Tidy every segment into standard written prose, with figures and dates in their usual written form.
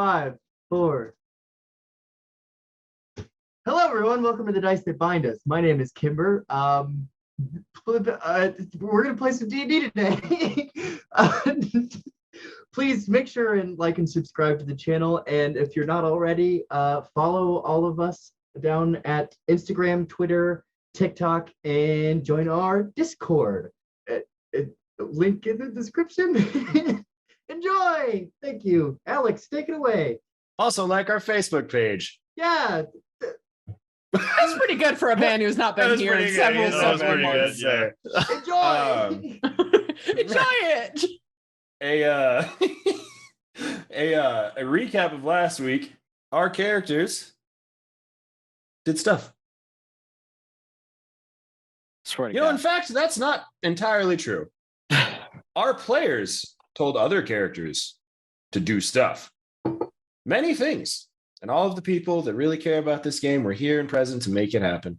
5, 4. Hello, everyone. Welcome to the Dice That Bind Us. My name is Kimber. We're gonna play some D&D today. Please make sure and like and subscribe to the channel. And if you're not already, follow all of us down at Instagram, Twitter, TikTok, and join our Discord. Link in the description. Enjoy. Thank you. Alex, take it away. Also, like our Facebook page. Yeah. That's pretty good for a man who's not been here in several months. Yeah. Enjoy. Enjoy it. A recap of last week. Our characters did stuff. Swear to In fact, that's not entirely true. Our players told other characters to do stuff. Many things. And all of the people that really care about this game were here and present to make it happen.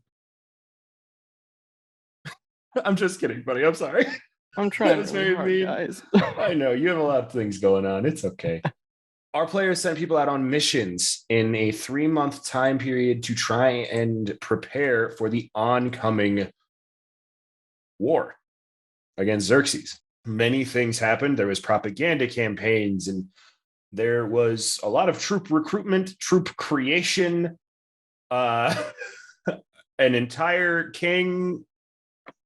I'm just kidding, buddy. I'm sorry. I'm trying That's to very hard, mean. guys. I know, you have a lot of things going on. It's okay. Our players sent people out on missions in a 3-month time period to try and prepare for the oncoming war against Xerxes. Many things happened. There was propaganda campaigns, and there was a lot of troop recruitment, troop creation, an entire king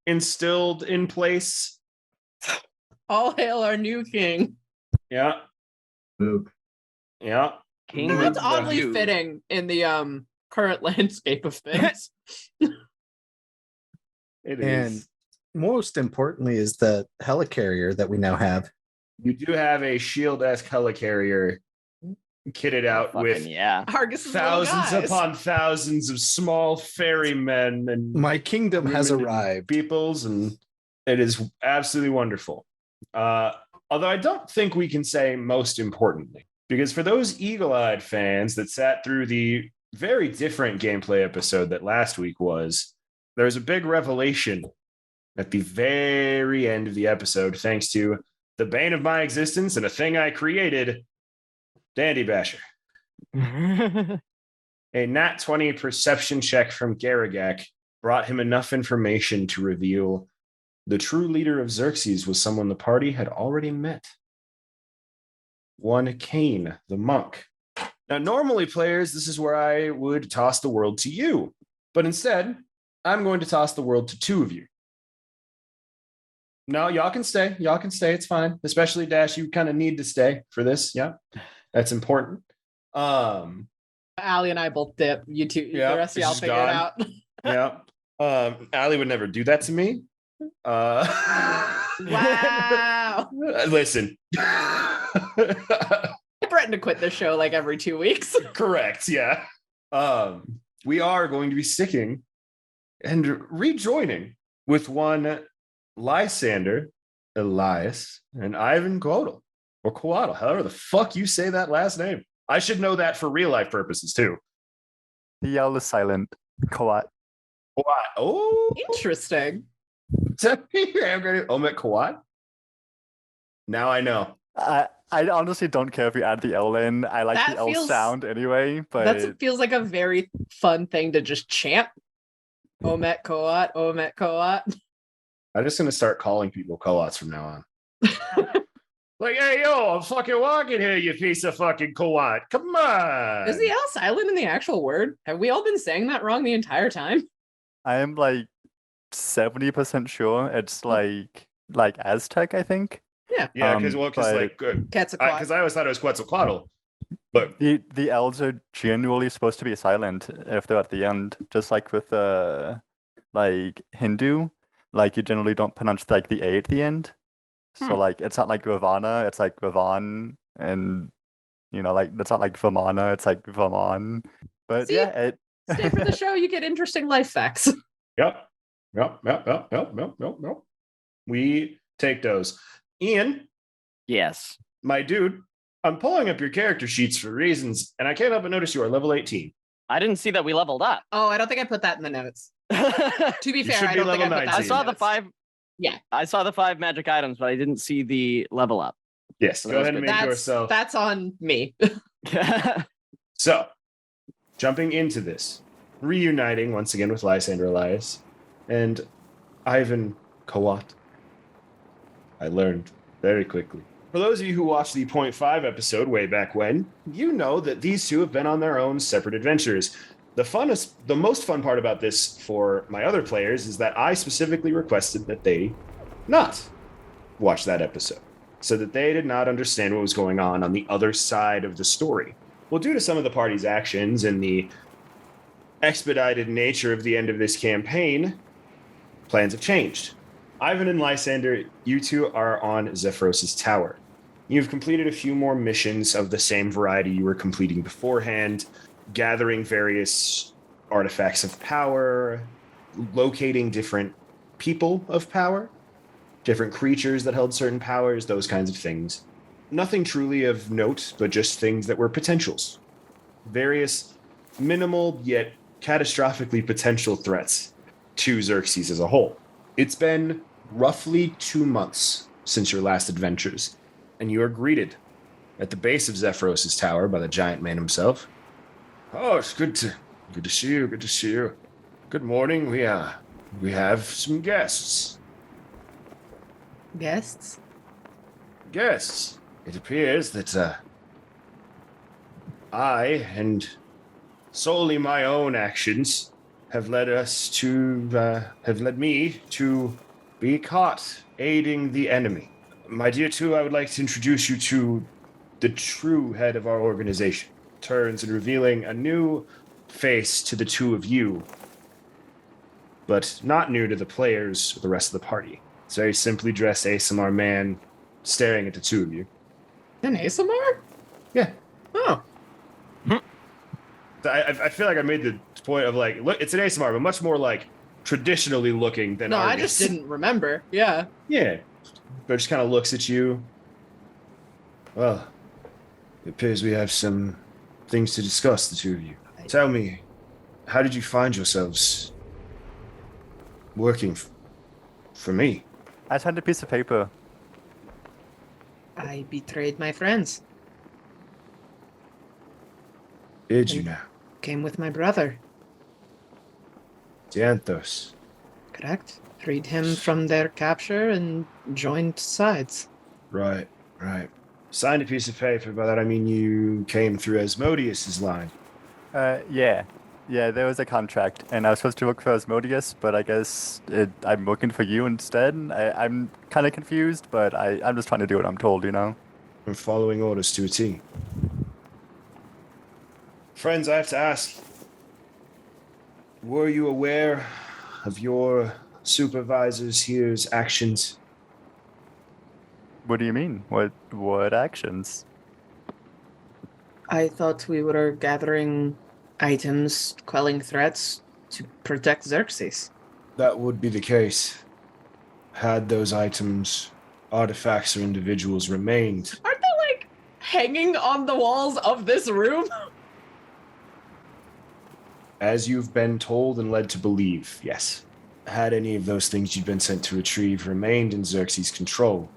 instilled in place. All hail our new king. Yeah. Luke. Yeah. King That's of oddly you. fitting in the current landscape of things. It And is. most importantly is the helicarrier that we now have. You do have a shield-esque helicarrier kitted out Fucking with yeah. Argus's thousands little guys. upon thousands of small ferrymen and My kingdom has women and arrived. peoples, and it is absolutely wonderful. Although I don't think we can say most importantly, because for those eagle-eyed fans that sat through the very different gameplay episode that last week was, there was a big revelation at the very end of the episode, thanks to the bane of my existence and a thing I created, Dandy Basher. A nat 20 perception check from Garagak brought him enough information to reveal the true leader of Xerxes was someone the party had already met. One Cain, the monk. Now, normally, players, this is where I would toss the world to you. But instead, I'm going to toss the world to 2 of you. No, y'all can stay. Y'all can stay. It's fine. Especially Dash, you kind of need to stay for this. Yeah, that's important. Allie and I both dip. You two, Yeah, the rest of y'all she's figure gone. it out. Yeah. Allie would never do that to me. Wow. Listen. I threaten to quit this show like every 2 weeks. Correct. Yeah. We are going to be sticking and rejoining with one Lysander, Elias, and Ivan Quodel, or Quaddle, however the fuck you say that last name. I should know that for real life purposes too. The L is silent. Kawat. Quat. Oh, Interesting. I'm going to omit Quat. Now I know. I honestly don't care if you add the L in. I like That the L feels- sound anyway, but That feels like a very fun thing to just chant. Omet Koat, Omet Koat. I'm just going to start calling people Coats from now on. Like, hey, yo, I'm fucking walking here, you piece of fucking Quat. Come on. Is the L silent in the actual word? Have we all been saying that wrong the entire time? I am like 70% sure it's like Aztec, I think. Yeah. Yeah, because like, Quetzalcoatl. because I always thought it was Quetzalcoatl, but The L's are generally supposed to be silent if they're at the end, just like with like Hindu. Like you generally don't pronounce like the A at the end. So like it's not like Ravana, it's like Ravan, and like it's not like Vamana, it's like Vaman. But See? yeah, it Stay for the show, you get interesting life facts. Yep. We take those. Ian, Yes. my dude, I'm pulling up your character sheets for reasons, and I can't help but notice you are level 18. I didn't see that we leveled up. Oh, I don't think I put that in the notes. I To be You fair, should I be don't think I level put that 19. in saw the the notes. 5. Yeah. I saw the 5 magic items, but I didn't see the level up. Yes, So go that was ahead and good. make yourself. That's on me. So, jumping into this, reuniting once again with Lysander Elias and Ivan Kowat, I learned very quickly. For those of you who watched the point 5 episode way back when, you know that these two have been on their own separate adventures. The most fun part about this for my other players is that I specifically requested that they not watch that episode, so that they did not understand what was going on the other side of the story. Well, due to some of the party's actions and the expedited nature of the end of this campaign, plans have changed. Ivan and Lysander, you two are on Zephyros' tower. You've completed a few more missions of the same variety you were completing beforehand, gathering various artifacts of power, locating different people of power, different creatures that held certain powers, those kinds of things. Nothing truly of note, but just things that were potentials. Various minimal yet catastrophically potential threats to Xerxes as a whole. It's been roughly 2 months since your last adventures, and you are greeted at the base of Zephyros' tower by the giant man himself. Oh, it's good to see you. Good to see you. Good morning. We have some guests. Guests? Guests. It appears that I and solely my own actions have led me to be caught aiding the enemy. My dear two, I would like to introduce you to the true head of our organization. Turns and revealing a new face to the two of you, but not new to the players or the rest of the party. It's very simply dressed ASMR man staring at the two of you. An ASMR? Yeah. Oh. I feel like I made the point of like, look, it's an ASMR, but much more like traditionally looking than No, Argus. I just didn't remember. Yeah. Yeah. But just kind of looks at you. Well, it appears we have some things to discuss, the two of you. Tell me, how did you find yourselves working for me? I signed a piece of paper. I betrayed my friends. Did you now? Came with my brother. Dianthos. Correct? Freed him from their capture and joined sides. Right. Signed a piece of paper. By that I mean you came through Asmodeus's line. Yeah. Yeah, there was a contract, and I was supposed to work for Asmodeus, but I guess I'm working for you instead. I'm kind of confused, but I'm just trying to do what I'm told, you know? I'm following orders to a T. Friends, I have to ask, were you aware of your supervisors here's actions? What do you mean? What actions? I thought we were gathering items, quelling threats to protect Xerxes. That would be the case. Had those items, artifacts, or individuals remained, Aren't they like hanging on the walls of this room? as you've been told and led to believe, yes. Had any of those things you'd been sent to retrieve remained in Xerxes' control,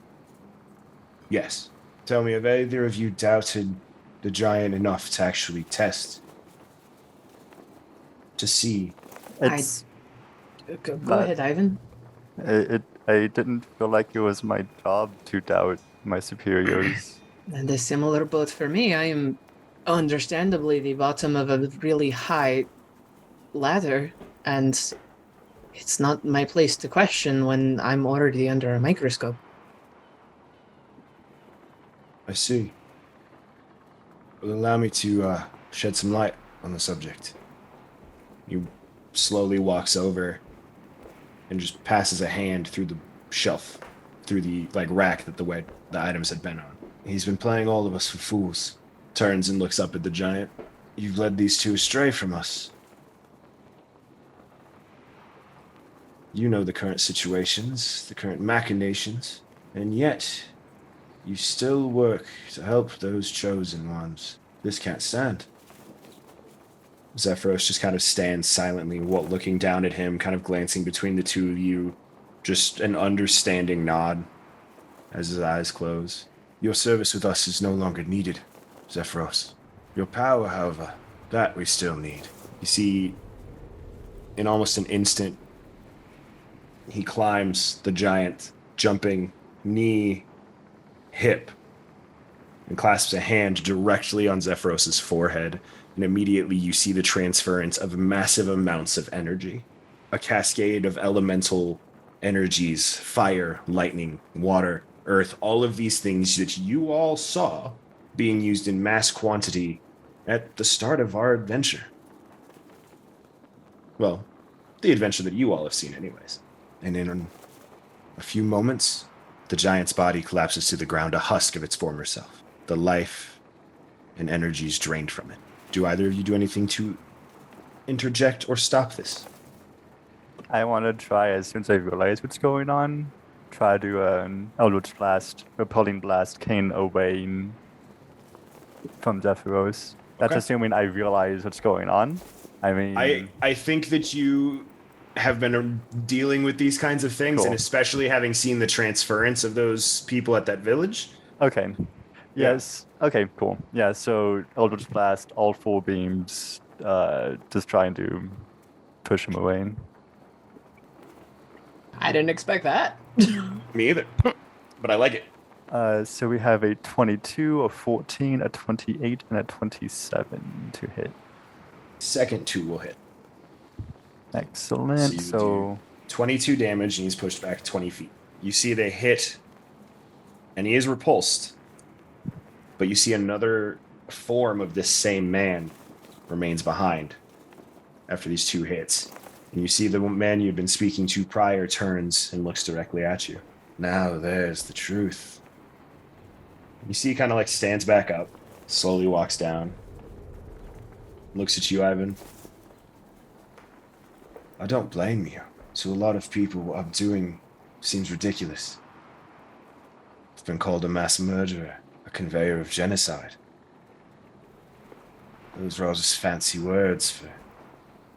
yes. Tell me, have either of you doubted the giant enough to actually test? To see? It's Go But- ahead, Ivan. I didn't feel like it was my job to doubt my superiors. And a similar boat for me. I am understandably the bottom of a really high ladder, and it's not my place to question when I'm already under a microscope. I see. Well, allow me to shed some light on the subject. He slowly walks over and just passes a hand through the shelf, through the rack that the items had been on. He's been playing all of us for fools. Turns and looks up at the giant. You've led these two astray from us. You know the current situations, the current machinations, and yet you still work to help those chosen ones. This can't stand. Zephyros just kind of stands silently, looking down at him, kind of glancing between the two of you. Just an understanding nod as his eyes close. Your service with us is no longer needed, Zephyros. Your power, however, that we still need. You see, in almost an instant, he climbs the giant, jumping knee, hip, and clasps a hand directly on Zephyros's forehead. And immediately you see the transference of massive amounts of energy. A cascade of elemental energies, fire, lightning, water, earth, all of these things that you all saw being used in mass quantity at the start of our adventure. Well, the adventure that you all have seen anyways. And in a few moments, the giant's body collapses to the ground, a husk of its former self. The life and energy is drained from it. Do either of you do anything to interject or stop this? I want to try, as soon as I realize what's going on, try to Eldritch Blast, Repelling Blast, Kane away from Zephyros. That's Okay. assuming I realize what's going on. I mean, I think that you have been dealing with these kinds of things, Cool. and especially having seen the transference of those people at that village. okay. Yeah. Yes. Okay, cool. Yeah, so Eldritch Blast, all 4 beams, just trying to push him away. I didn't expect that. Me either. But I like it. So we have a 22, a 14, a 28, and a 27 to hit. Second 2 will hit. Excellent. you So, 22 damage, and he's pushed back 20 feet. You see they hit, and he is repulsed. But you see another form of this same man remains behind after these 2 hits. And you see the man you'd been speaking to prior turns and looks directly at you. Now there's the truth. You see he kind of like stands back up, slowly walks down, looks at you, Ivan. I don't blame you. To a lot of people, what I'm doing seems ridiculous. I've been called a mass murderer, a conveyor of genocide. Those are all just fancy words for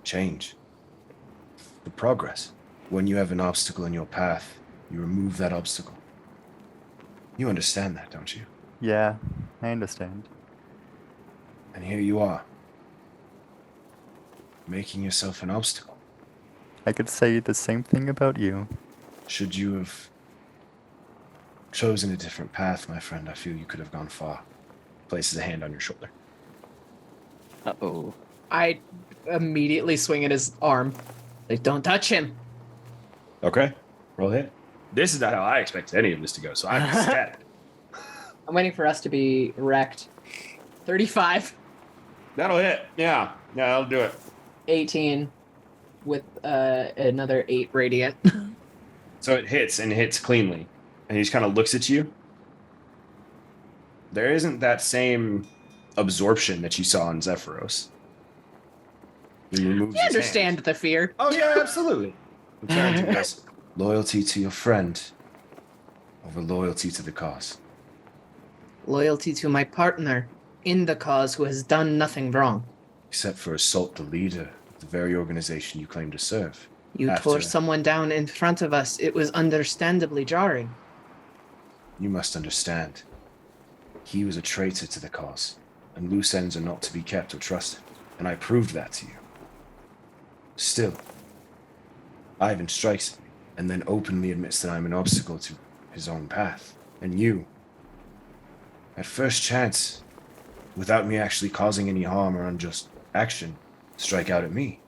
change, for progress. When you have an obstacle in your path, you remove that obstacle. You understand that, don't you? yeah, I understand. And here you are, making yourself an obstacle. I could say the same thing about you. Should you have chosen a different path, my friend, I feel you could have gone far. Places a hand on your shoulder. Uh-oh. I immediately swing at his arm. Like, don't touch him. Okay, roll hit. This is not how I expected any of this to go, so I'm ecstatic. I'm waiting for us to be wrecked. 35, That'll hit. Yeah, that'll do it. 18, with another 8 radiant. So it hits and hits cleanly. And he just kind of looks at you. There isn't that same absorption that you saw in Zephyros. He removes You his understand hand. the fear. Oh, yeah, absolutely. He turns and goes, loyalty to your friend over loyalty to the cause. Loyalty to my partner in the cause who has done nothing wrong. Except for assault the leader of the very organization you claim to serve. You After- tore someone down in front of us. It was understandably jarring. You must understand. He was a traitor to the cause, and loose ends are not to be kept or trusted, and I proved that to you. Still, Ivan strikes me, and then openly admits that I'm an obstacle to his own path. And you, at first chance, without me actually causing any harm or unjust action, strike out at me.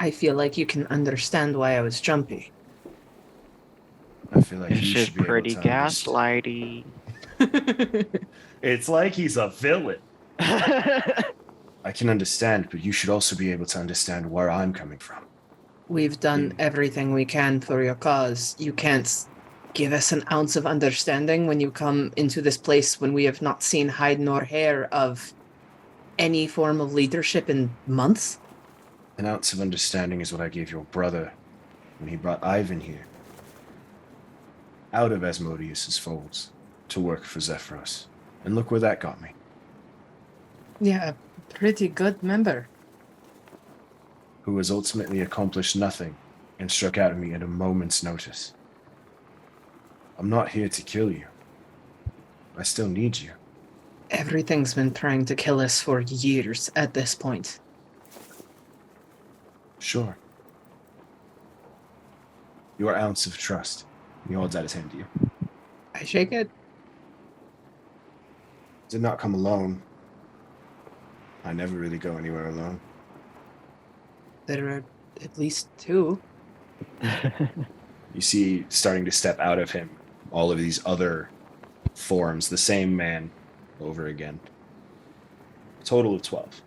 I feel like you can understand why I was jumpy. I feel like This you shit should be pretty able to understand. gaslighty. It's like he's a villain. I can understand, but you should also be able to understand where I'm coming from. We've done Hmm. everything we can for your cause. You can't give us an ounce of understanding when you come into this place when we have not seen hide nor hair of any form of leadership in months? An ounce of understanding is what I gave your brother when he brought Ivan here, out of Asmodeus's folds, to work for Zephyros. And look where that got me. Yeah, a pretty good member. Who has ultimately accomplished nothing and struck out at me at a moment's notice. I'm not here to kill you. I still need you. Everything's been trying to kill us for years at this point. Sure. Your ounce of trust. He holds out his hand to you. I shake it. Did not come alone. I never really go anywhere alone. There are at least two. You see, starting to step out of him, all of these other forms, the same man over again. Total of 12.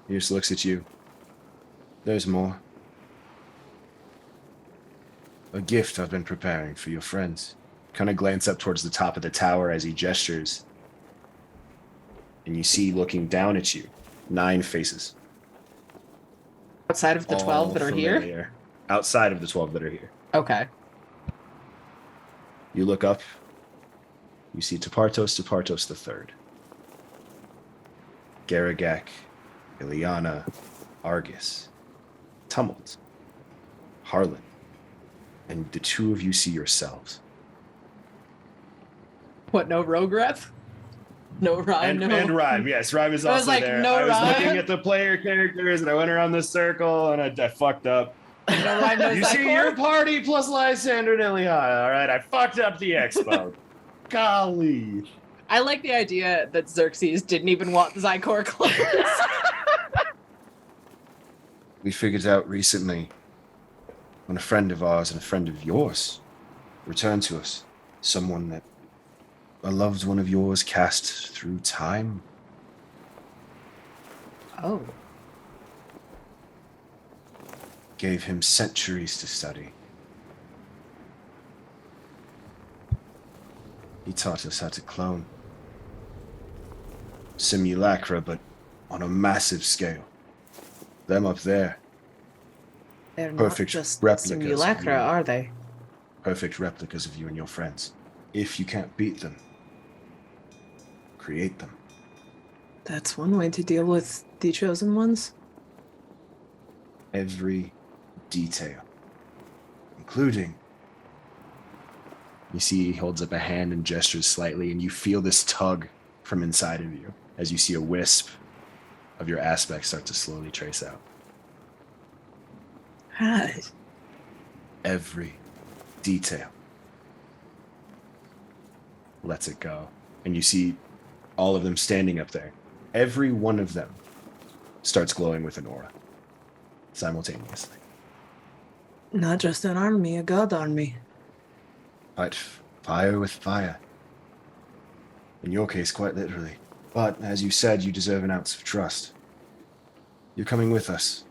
He just looks at you. There's more. A gift I've been preparing for your friends. Kind of glance up towards the top of the tower as he gestures. And you see, looking down at you, 9 faces. Outside of the 12 that are here? Familiar. Outside of the 12 that are here. Okay. You look up. You see Tepartos III. Garagak, Ileana, Argus, Tumult, Harlan, and the two of you see yourselves. What, no rogue rep? No rhyme, And Rhyme, yes, Rhyme is I was also like, there. no I was Rhyme? looking at the player characters and I went around the circle and I fucked up. No rhyme, no You see Zycor? your party plus Lysander and Ileana, all right? I fucked up the expo. Golly. I like the idea that Xerxes didn't even want the Zycor clothes. We figured out recently when a friend of ours and a friend of yours returned to us, someone that a loved one of yours cast through time. Oh. Gave him centuries to study. He taught us how to clone. Simulacra, but on a massive scale. Them up there, They're Perfect not just replicas of simulacra, you. are they? perfect replicas of you and your friends. If you can't beat them, create them. That's one way to deal with the chosen ones. Every detail, including. You see, he holds up a hand and gestures slightly, and you feel this tug from inside of you as you see a wisp of your aspect start to slowly trace out. Hi. Every detail lets it go. And you see all of them standing up there. Every one of them starts glowing with an aura simultaneously. Not just an army, a god army. Fight fire with fire. In your case, quite literally. But, as you said, you deserve an ounce of trust. You're coming with us.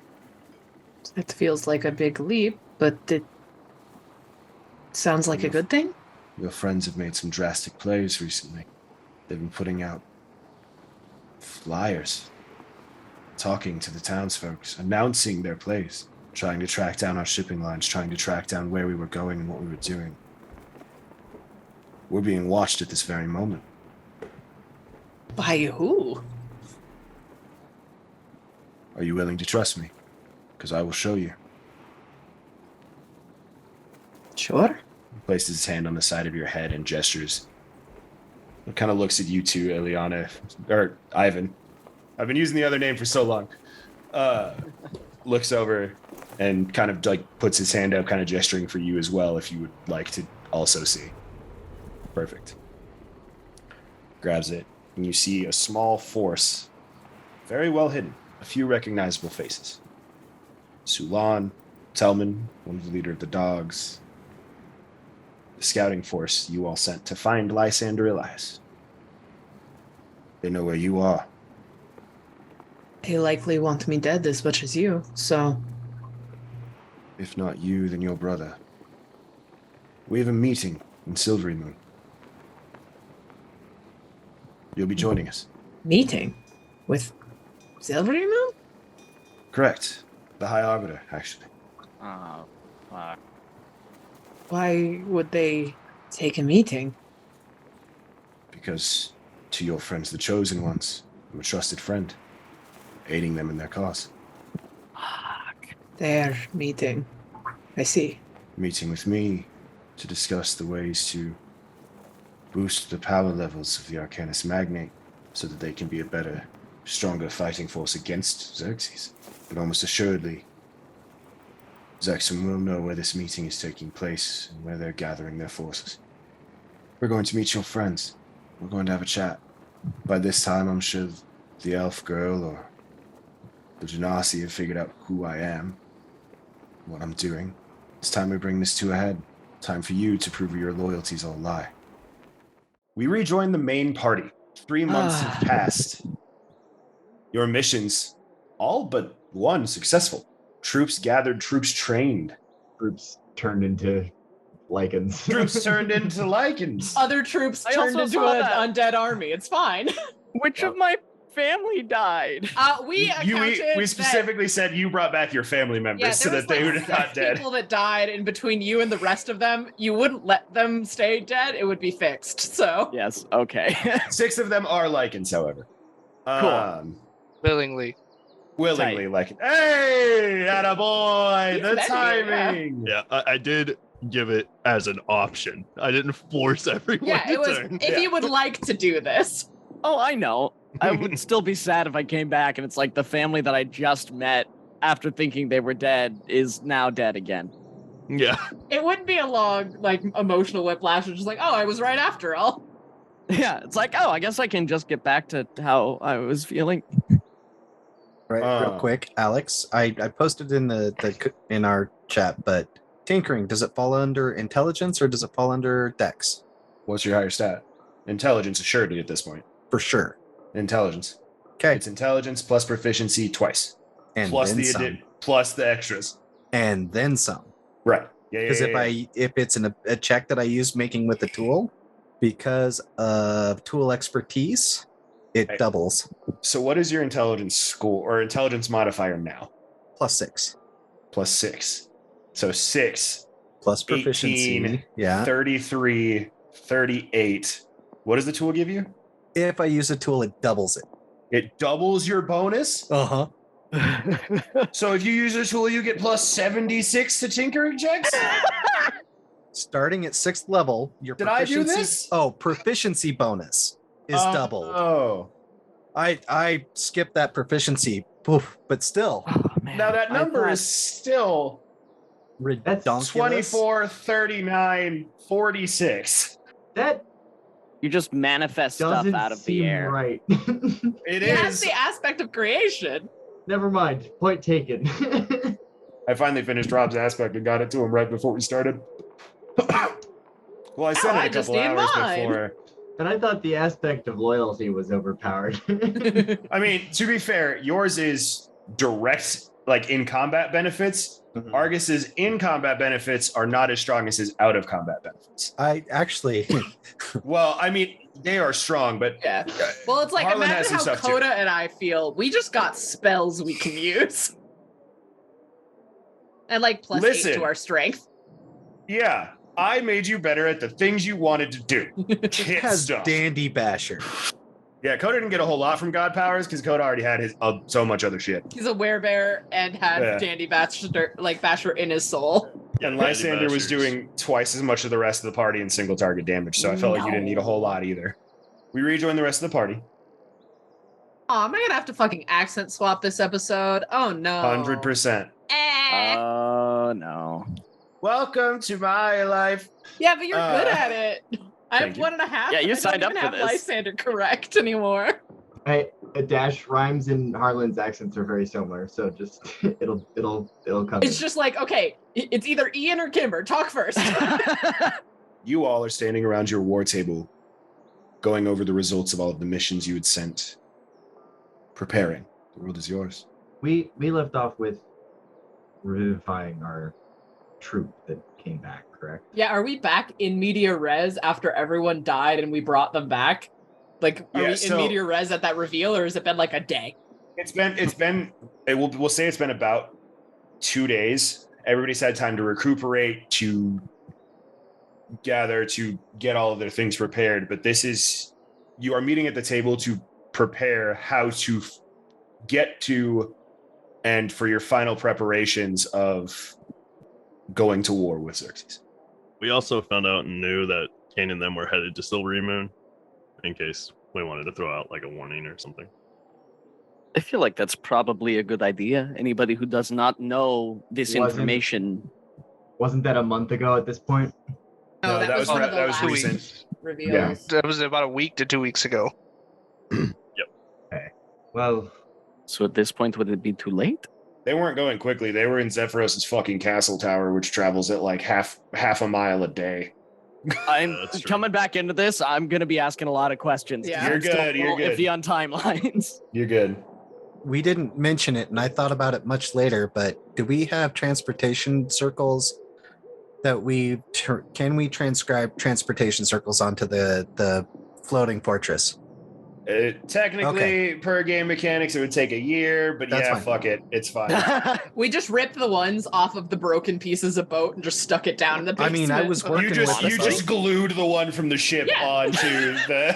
It feels like a big leap, but it sounds like a good thing. Your friends have made some drastic plays recently. They've been putting out flyers, talking to the townsfolk, announcing their plays, trying to track down our shipping lines, trying to track down where we were going and what we were doing. We're being watched at this very moment. By who? Are you willing to trust me? Because I will show you. Sure. He places his hand on the side of your head and gestures. It kind of looks at you two, Ileana, or Ivan. I've been using the other name for so long. Looks over and kind of like puts his hand out, kind of gesturing for you as well, if you would like to also see. Perfect. Grabs it, and you see a small force, very well hidden. A few recognizable faces. Sulan, Telman, one of the leader of the dogs. The scouting force you all sent to find Lysander Elias. They know where you are. They likely want me dead as much as you, so If not you, then your brother. We have a meeting in Silvery Moon. You'll be joining us. meeting with Silvery Moon? Correct. The High Arbiter, actually. Oh, fuck. Why would they take a meeting? Because to your friends, the Chosen Ones, I'm a trusted friend, aiding them in their cause. Their meeting. I see. Meeting with me to discuss the ways to boost the power levels of the Arcanus Magnate so that they can be a better, stronger fighting force against Xerxes. But almost assuredly, Zexum will know where this meeting is taking place and where they're gathering their forces. We're going to meet your friends. We're going to have a chat. By this time, I'm sure the elf girl or the Genasi have figured out who I am, what I'm doing. It's time we bring this to a head. Time for you to prove your loyalties all lie. We rejoin the main party. 3 months have passed. Your missions, all but one, successful. Troops gathered, troops trained. Troops turned into lichens. Troops turned into lichens. Other troops I turned also into saw an that. undead army. It's fine. Which of my family died? We accounted we that- specifically said you brought back your family members Yeah, so there that was they like were 6 not dead. people that died, and between you and the rest of them, you wouldn't let them stay dead. It would be fixed. So Yes, okay. 6 of them are lichens, however. Cool. Willingly. Willingly lichens. Hey, attaboy! He's The meant to be, yeah. timing. Yeah, I did give it as an option. I didn't force everyone yeah, to it was turn. if you would like to do this. Oh, I know. I would still be sad if I came back and it's like the family that I just met after thinking they were dead is now dead again. Yeah. It wouldn't be a long, like, emotional whiplash. It's just like, oh, I was right after all. Yeah, it's like, oh, I guess I can just get back to how I was feeling. Right, real quick, Alex. I posted in in our chat, but tinkering, does it fall under intelligence or does it fall under dex? What's your higher stat? Intelligence, assuredly at this point. For sure. Intelligence. Okay. It's intelligence plus proficiency twice. And Plus then the some. plus the extras. And then some. Right. Yeah. Because if it's a check that I use making with the tool, because of tool expertise, it Right. doubles. So what is your intelligence score or intelligence modifier now? +6. Plus 6. So 6, Plus proficiency. 18, Yeah. 33, 38. What does the tool give you? If I use a tool, it doubles it. It doubles your bonus. Uh-huh. So if you use a tool, you get plus 76 to tinkering checks? Starting at 6th level, your Did I do proficiency. this? Oh, proficiency bonus is doubled. Oh. I skipped that proficiency. Poof, but still, Oh, man. Now that I number thought- is still redonkulous. 24, 39, 46. That You just manifest stuff doesn't out of seem the air. right. It It has is. the aspect of creation. Never mind. Point taken. I finally finished Rob's aspect and got it to him right before we started. Well, I said Oh, it I a just couple need hours mine. before. And I thought the aspect of loyalty was overpowered. I mean, to be fair, yours is direct, like in combat benefits. Mhm. Argus's in combat benefits are not as strong as his out of combat benefits. I actually, Well, I mean, they are strong, but Yeah. Well, it's like, Harlan has imagine some how stuff too. Coda and I feel. We just got spells we can use. And like plus 8 Listen. to our strength. yeah, I made you better at the things you wanted to do. Hit has stuff. Dandy Basher. Yeah, Coda didn't get a whole lot from God powers because Coda already had his so much other shit. He's a werebear and had Yeah. Dandy Basher in his soul. Yeah, And Dandy Lysander was Bashers. doing twice as much of the rest of the party in single target damage, so I felt like you didn't need a whole lot either. We rejoined the rest of the party. Oh, am I gonna have to fucking accent swap this episode? Oh no. 100%. Oh, no. Welcome to my life. Yeah, but you're good at it. I have thank you. 1.5. Yeah, you I signed don't up even for have this. Lysander correct anymore. Dash rhymes and Harlan's accents are very similar, so just it'll come. It's in. just like, okay, it's either Ian or Kimber. Talk first. You all are standing around your war table, going over the results of all of the missions you had sent. Preparing. The world is yours. we left off with revivifying our troop that came back, correct? Yeah, are we back in media res after everyone died and we brought them back? Like, are Yeah, we so- in media res at that reveal, or has it been like a day? We'll say it's been about 2 days. Everybody's had time to recuperate, to gather, to get all of their things prepared. But you are meeting at the table to prepare how to get to and for your final preparations of going to war with Xerxes. We also found out and knew that Kane and them were headed to Silvery Moon, in case We wanted to throw out like a warning or something. I feel like that's probably a good idea. Anybody who does not know this information. Wasn't that a month ago at this point? No, that was one of the that was last recent. reveals. Yeah. That was about a week to 2 weeks ago. Okay. Well, So at this point, would it be too late? They weren't going quickly. They were in Zephyros's fucking castle tower, which travels at like half a mile a day. I'm that's true. coming back into this. I'm going to be asking a lot of questions. Yeah. You're good. You're good. Iffy on timelines. You're good. We didn't mention it, and I thought about it much later, but do we have transportation circles that can we transcribe transportation circles onto the floating fortress? Technically, per game mechanics, it would take a year, but That's yeah, fine. fuck it. It's fine. We just ripped the ones off of the broken pieces of boat and just stuck it down in the I basement. mean, I was working you with just glued the one from the ship Yeah. onto the.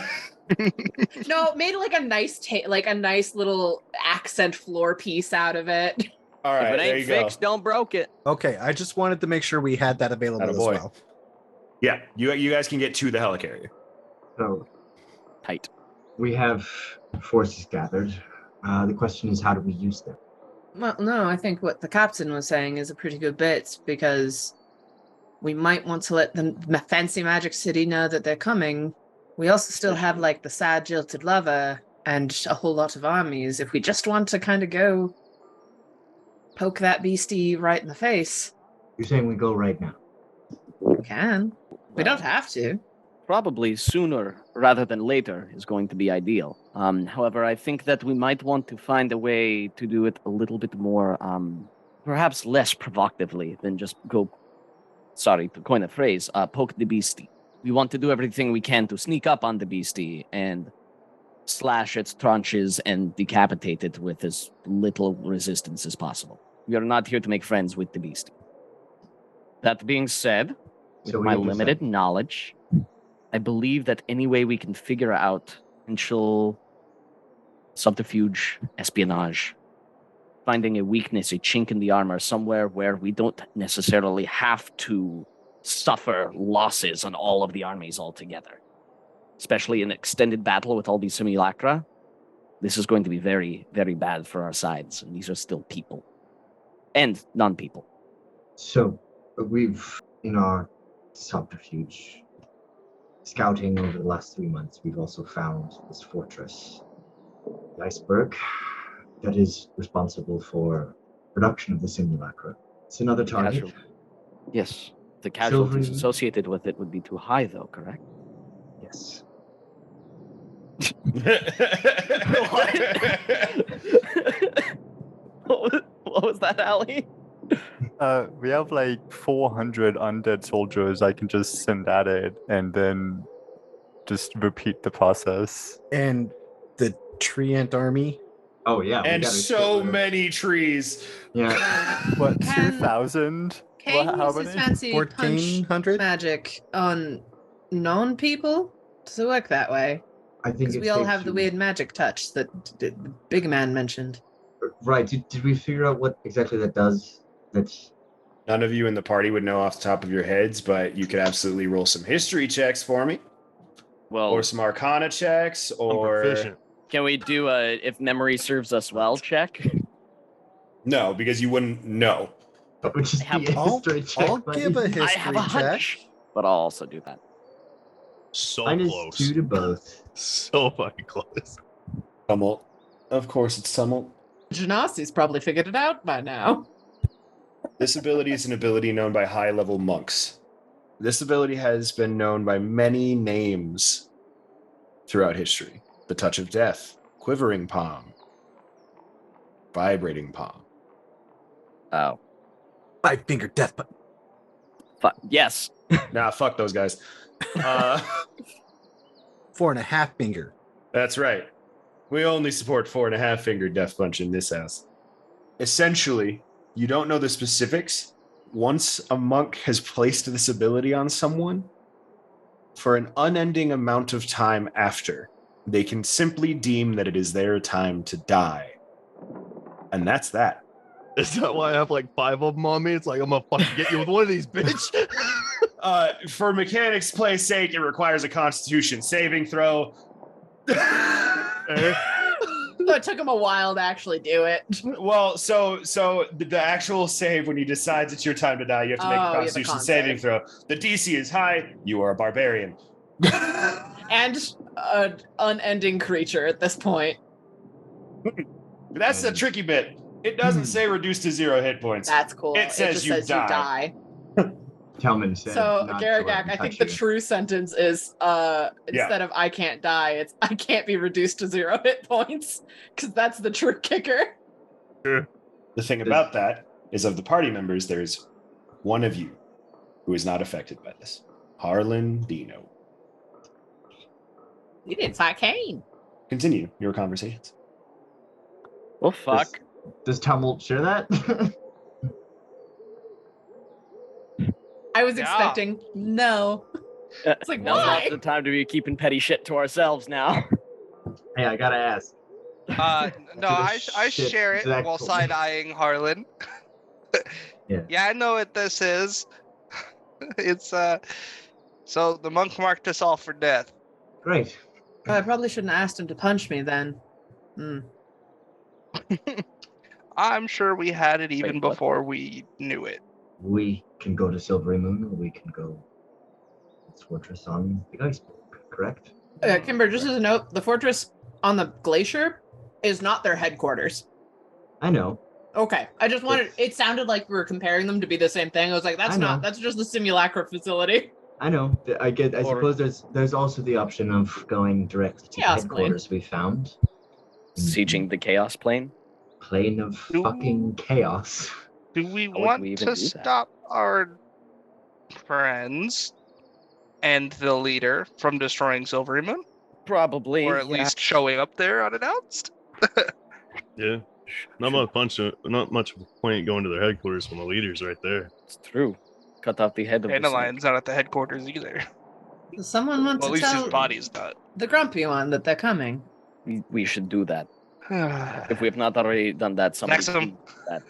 No, made like a nice little accent floor piece out of it. All right, If it there ain't you go. fixed, don't broke it. Okay, I just wanted to make sure we had that available as Attaboy. well. Yeah, you guys can get to the helicarrier. so Tight. we have forces gathered. The question is, how do we use them? Well, no, I think what the captain was saying is a pretty good bit because we might want to let the fancy magic city know that they're coming. We also still have like the sad jilted lover and a whole lot of armies. If we just want to kind of go poke that beastie right in the face, You're saying we go right now? we can. We don't have to. Probably sooner rather than later is going to be ideal. However, I think that we might want to find a way to do it a little bit more, perhaps less provocatively than just go, sorry to coin a phrase, poke the beastie. We want to do everything we can to sneak up on the beastie and slash its tranches and decapitate it with as little resistance as possible. We are not here to make friends with the beastie. That being said, with So we my need to limited knowledge, I believe that any way we can figure out potential subterfuge, espionage, finding a weakness, a chink in the armor somewhere where we don't necessarily have to suffer losses on all of the armies altogether. Especially in extended battle with all these simulacra, this is going to be very, very bad for our sides. And these are still people. And non-people. So we've, in our subterfuge scouting over the last 3 months, we've also found this fortress, the iceberg, that is responsible for production of the simulacra. It's another target. Casual. Yes. The casualties Silvery- associated with it would be too high, though, correct? Yes. What was that, Ali? We have like 400 undead soldiers I can just send at it and then just repeat the process. And the Treant army. Oh yeah. we and gotta so get rid many trees. of- Yeah. What, Can- 2,000? Kane How uses many? fancy punch 1,400? magic on non-people to work that way. I think Because it's we all safe have the to- weird magic touch that the big man mentioned. Right. Did we figure out what exactly that does? That's None of you in the party would know off the top of your heads, but you could absolutely roll some history checks for me, Well, or some arcana checks, I'm or proficient. can we do a if memory serves us well check? no, because you wouldn't know. that would just have- be a I'll, history check. I'll buddy. give a I history have a check. hunch, but I'll also do that. So Minus close. 2 to both. So fucking close. Tumult. Of course, it's tumult. Genasi's probably figured it out by now. This ability is an ability known by high-level monks. This ability has been known by many names throughout history. The Touch of Death, Quivering Palm, Vibrating Palm. Oh, 5-finger death button. yes. Nah, fuck those guys. 4.5 finger. That's right. We only support 4.5 finger death punch in this house. Essentially, you don't know the specifics. Once a monk has placed this ability on someone, for an unending amount of time after, they can simply deem that it is their time to die. And that's that. Is that why I have like 5 of them on me? It's like, I'm gonna fucking get you with one of these, bitch. For mechanics' play's sake, it requires a constitution saving throw. So it took him a while to actually do it. Well, so the actual save when you decide it's your time to die, you have to make Oh, a you have a Constitution con saving save. throw. The DC is high. You are a barbarian. And an unending creature at this point. That's the tricky bit. It doesn't say reduce to 0 hit points. That's cool. It says just you says die. you die. Talman said. So, not to let Garagak, him I think touch the you. true sentence is instead of I can't die, it's I can't be reduced to 0 hit points. Because that's the true kicker. The thing about that is of the party members, there's one of you who is not affected by this. Harlan Dino. You didn't fight Kane. Continue your conversations. Well, fuck. Does Tumult share that? I was Yeah. expecting no. It's like, Now's why? not the time to be keeping petty shit to ourselves now. Hey, I gotta ask. No, the I shit share it Zach while told me. side-eyeing Harlan. Yeah. Yeah, I know what this is. It's so the monk marked us all for death. Great. I probably shouldn't have asked him to punch me then. I'm sure we had it even Wait, what? before we knew it. We can go to Silvery Moon, or we can go to this fortress on the iceberg, correct? Kimber, just as a note, the fortress on the glacier is not their headquarters. I know. Okay, I just wanted. It sounded like we were comparing them to be the same thing. I was like, that's I know. not. That's just the Simulacra facility. I know. I get. I Or- suppose there's also the option of going directly to the Chaos headquarters we found. Sieging the chaos plane. Plane of Ooh. fucking chaos. Do we How would want we even to do that? stop our friends and the leader from destroying Silvery Moon? Probably. Or at yeah. least showing up there unannounced? Yeah. Not much of a point going to their headquarters when the leader's right there. It's true. Cut off the head of the snake. Dandelion's not at the headquarters either. Someone wants Well, at to least his tell body's not. the grumpy one that they're coming. We should do that. If we have not already done that, somebody Maxim. please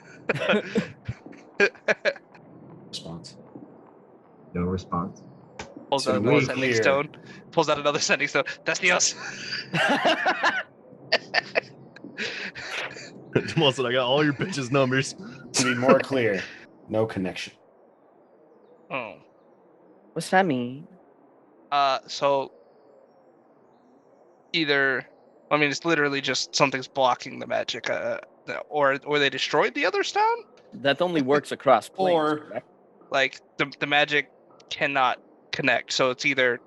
do that. Response. No response. Pulls So out to another be sending clear- stone. Pulls out another sending stone. That's Dios. Wilson, I got all your bitches' numbers. To be more clear, no connection. Oh. What's that mean? So either, I mean, it's literally just something's blocking the magic, or they destroyed the other stone. That only works across planes. Or- correct? Like the magic cannot connect, so it's either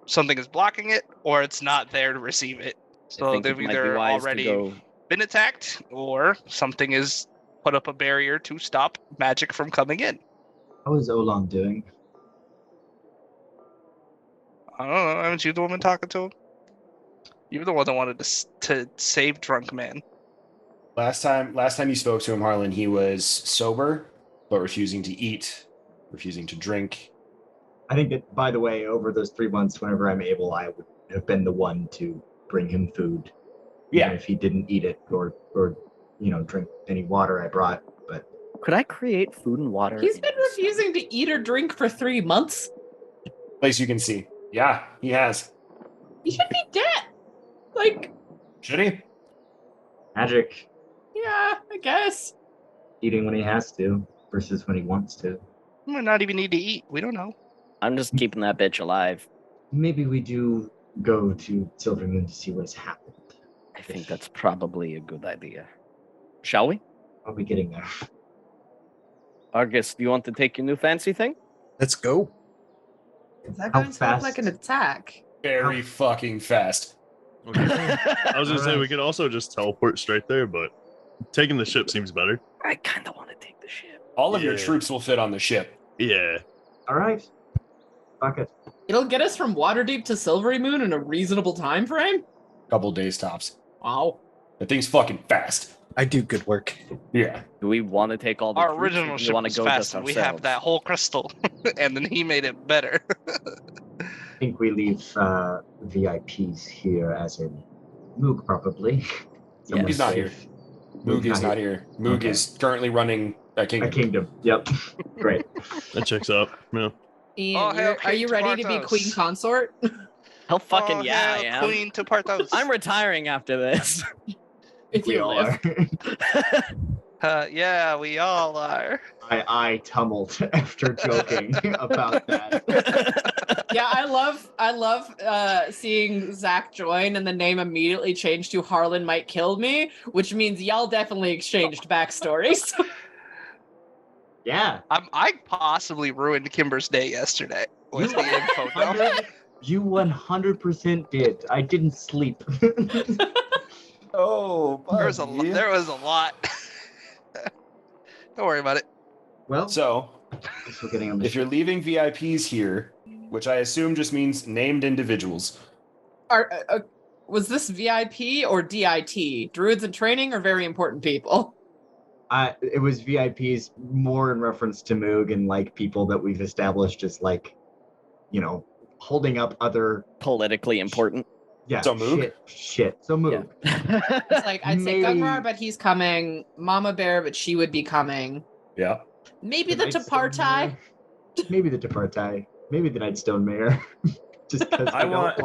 something is blocking it or it's not there to receive it. I So think they've it might be either wise to already go. been attacked or something is put up a barrier to stop magic from coming in. How is Olan doing? I don't know. Haven't you the woman talking to him? You're the one that wanted to save drunk man. Last time you spoke to him, Harlan, he was sober, but refusing to eat, refusing to drink. I think that, by the way, over those 3 months, whenever I'm able, I would have been the one to bring him food. Yeah. Even if he didn't eat it or drink any water I brought. But Could I create food and water? He's in been this? refusing to eat or drink for 3 months. Place you can see. Yeah, he has. He should be dead. Like, Should he? magic, yeah, I guess. eating when he has to versus when he wants to. He might not even need to eat. We don't know. I'm just keeping that bitch alive. Maybe we do go to Silver Moon to see what has happened. I think that's probably a good idea. Shall we? Are we getting there? Argus, do you want to take your new fancy thing? Let's go. Is that How going to look like fast? an attack? Very fucking fast. Okay. I was gonna say we Alright. could also just teleport straight there, but taking the ship seems better. I kind of want to take the ship. All of your Yeah. troops will fit on the ship. Yeah. All right. Fuck it. It'll get us from Waterdeep to Silvery Moon in a reasonable time frame? Couple days tops. Wow. The thing's fucking fast. I do good work. Yeah. Do we want to take all the Our troops, or original do we ship want was to go fast, just and we ourselves? have that whole crystal, and then he made it better. I think we leave VIPs here, as in Moog probably. Someone He's not safe. Moog is not here. Moog Okay. is currently running a A kingdom. kingdom. Yep. Great. That checks out. Yeah. Ian, Oh, hail are King you ready to be Tabartos. queen consort? Hell fucking Oh, yeah, I hail am. Queen to Parthos. I'm retiring after this. If We you all live. are. Yeah, we all are. I tumbled after joking about that. Yeah, I love seeing Zach join and the name immediately changed to Harlan Might Kill Me, which means y'all definitely exchanged backstories. Yeah. I possibly ruined Kimber's day yesterday with You- the info dump. You 100% did. I didn't sleep. Oh, There was a lot. Don't worry about it. Well, So, guess we're getting on the if you're leaving VIPs here, which I assume just means named individuals, Was this VIP or DIT? Druids in training or very important people? It was VIPs more in reference to Moog and like people that we've established as like, holding up other Politically important. So Moog? shit. So Moog. It's like I'd say Maybe- Gunrar, but he's coming. Mama Bear, but she would be coming. yeah. Maybe the Nightstone Tapartai. Mayor. Maybe the Tapartai. Maybe the Nightstone Mayor. Just because I want-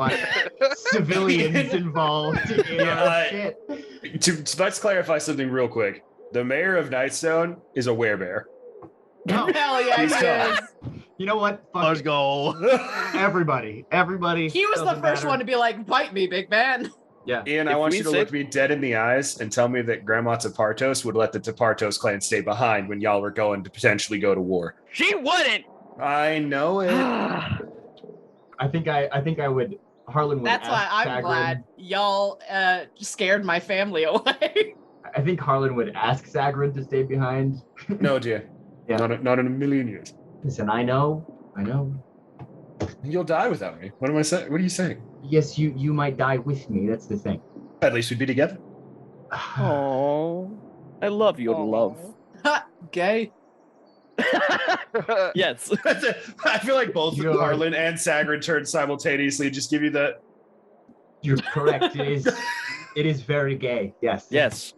civilians involved in Yeah, our shit. Let's clarify something real quick. The mayor of Nightstone is a werebear. No. Hell yeah, He's he tough. is. You know what? Fuck Let's it. go. Everybody. He was the doesn't first matter. one to be like, "Bite me, big man." Yeah. Ian, I If want we you to say- look me dead in the eyes and tell me that Grandma Tapartos would let the Tapartos clan stay behind when y'all were going to potentially go to war. She wouldn't. I know it. I think I would. Harlan would. That's why ask I'm Sagrin- glad y'all scared my family away. I think Harlan would ask Sagrin to stay behind. No, dear. Yeah. Not in a million years. Listen, I know. You'll die without me. What am I saying? What are you saying? Yes, you might die with me. That's the thing. At least we'd be together. Oh, I love your love. Gay. Yes. I feel like both You're- Harlan and Sagrin turned simultaneously. Just give you the. You're correct. It is very gay. Yes. Yes.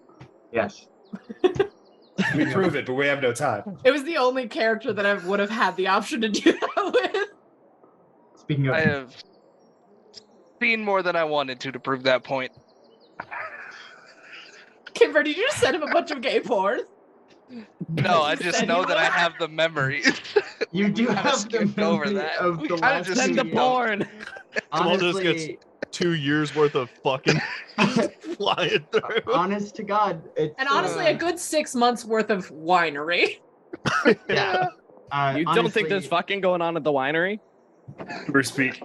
Yes. We prove it, but we have no time. It was the only character that I would have had the option to do that with. Speaking of, I have seen more than I wanted to prove that point. Kimber, did you just send him a bunch of gay porn? No, I just Said know you that I would. have the memories. you do kinda have the skipped over memory that. of We the kinda last just Send the two- porn. Well, this Honestly, 2 years worth of fucking flying through. honest to God, it's And honestly, a good 6 months worth of winery. yeah. You don't think there's fucking going on at the winery? We're speak.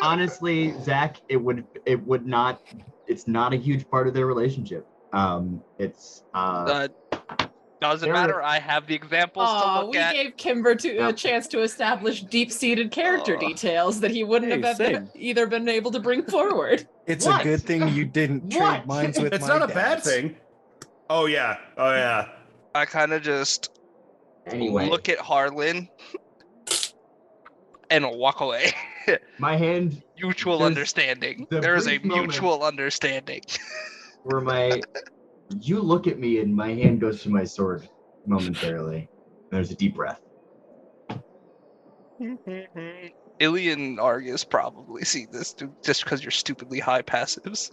Honestly, Zach, it's not a huge part of their relationship. It's Doesn't There- matter. I have the examples to Oh, look we at. gave Kimber Yeah. a chance to establish deep-seated character Oh. details that he wouldn't Hey, have same. either been able to bring forward. It's What? a good thing you didn't trade What? minds with It's my not a bad dad's. thing. Oh yeah. Oh yeah. I kind of just anyway. look at Harlan and walk away. My hand Mutual There's understanding. the There is a brief moment- mutual understanding. where you look at me and my hand goes to my sword momentarily. There's a deep breath. Illy and Argus probably see this just because you're stupidly high passives.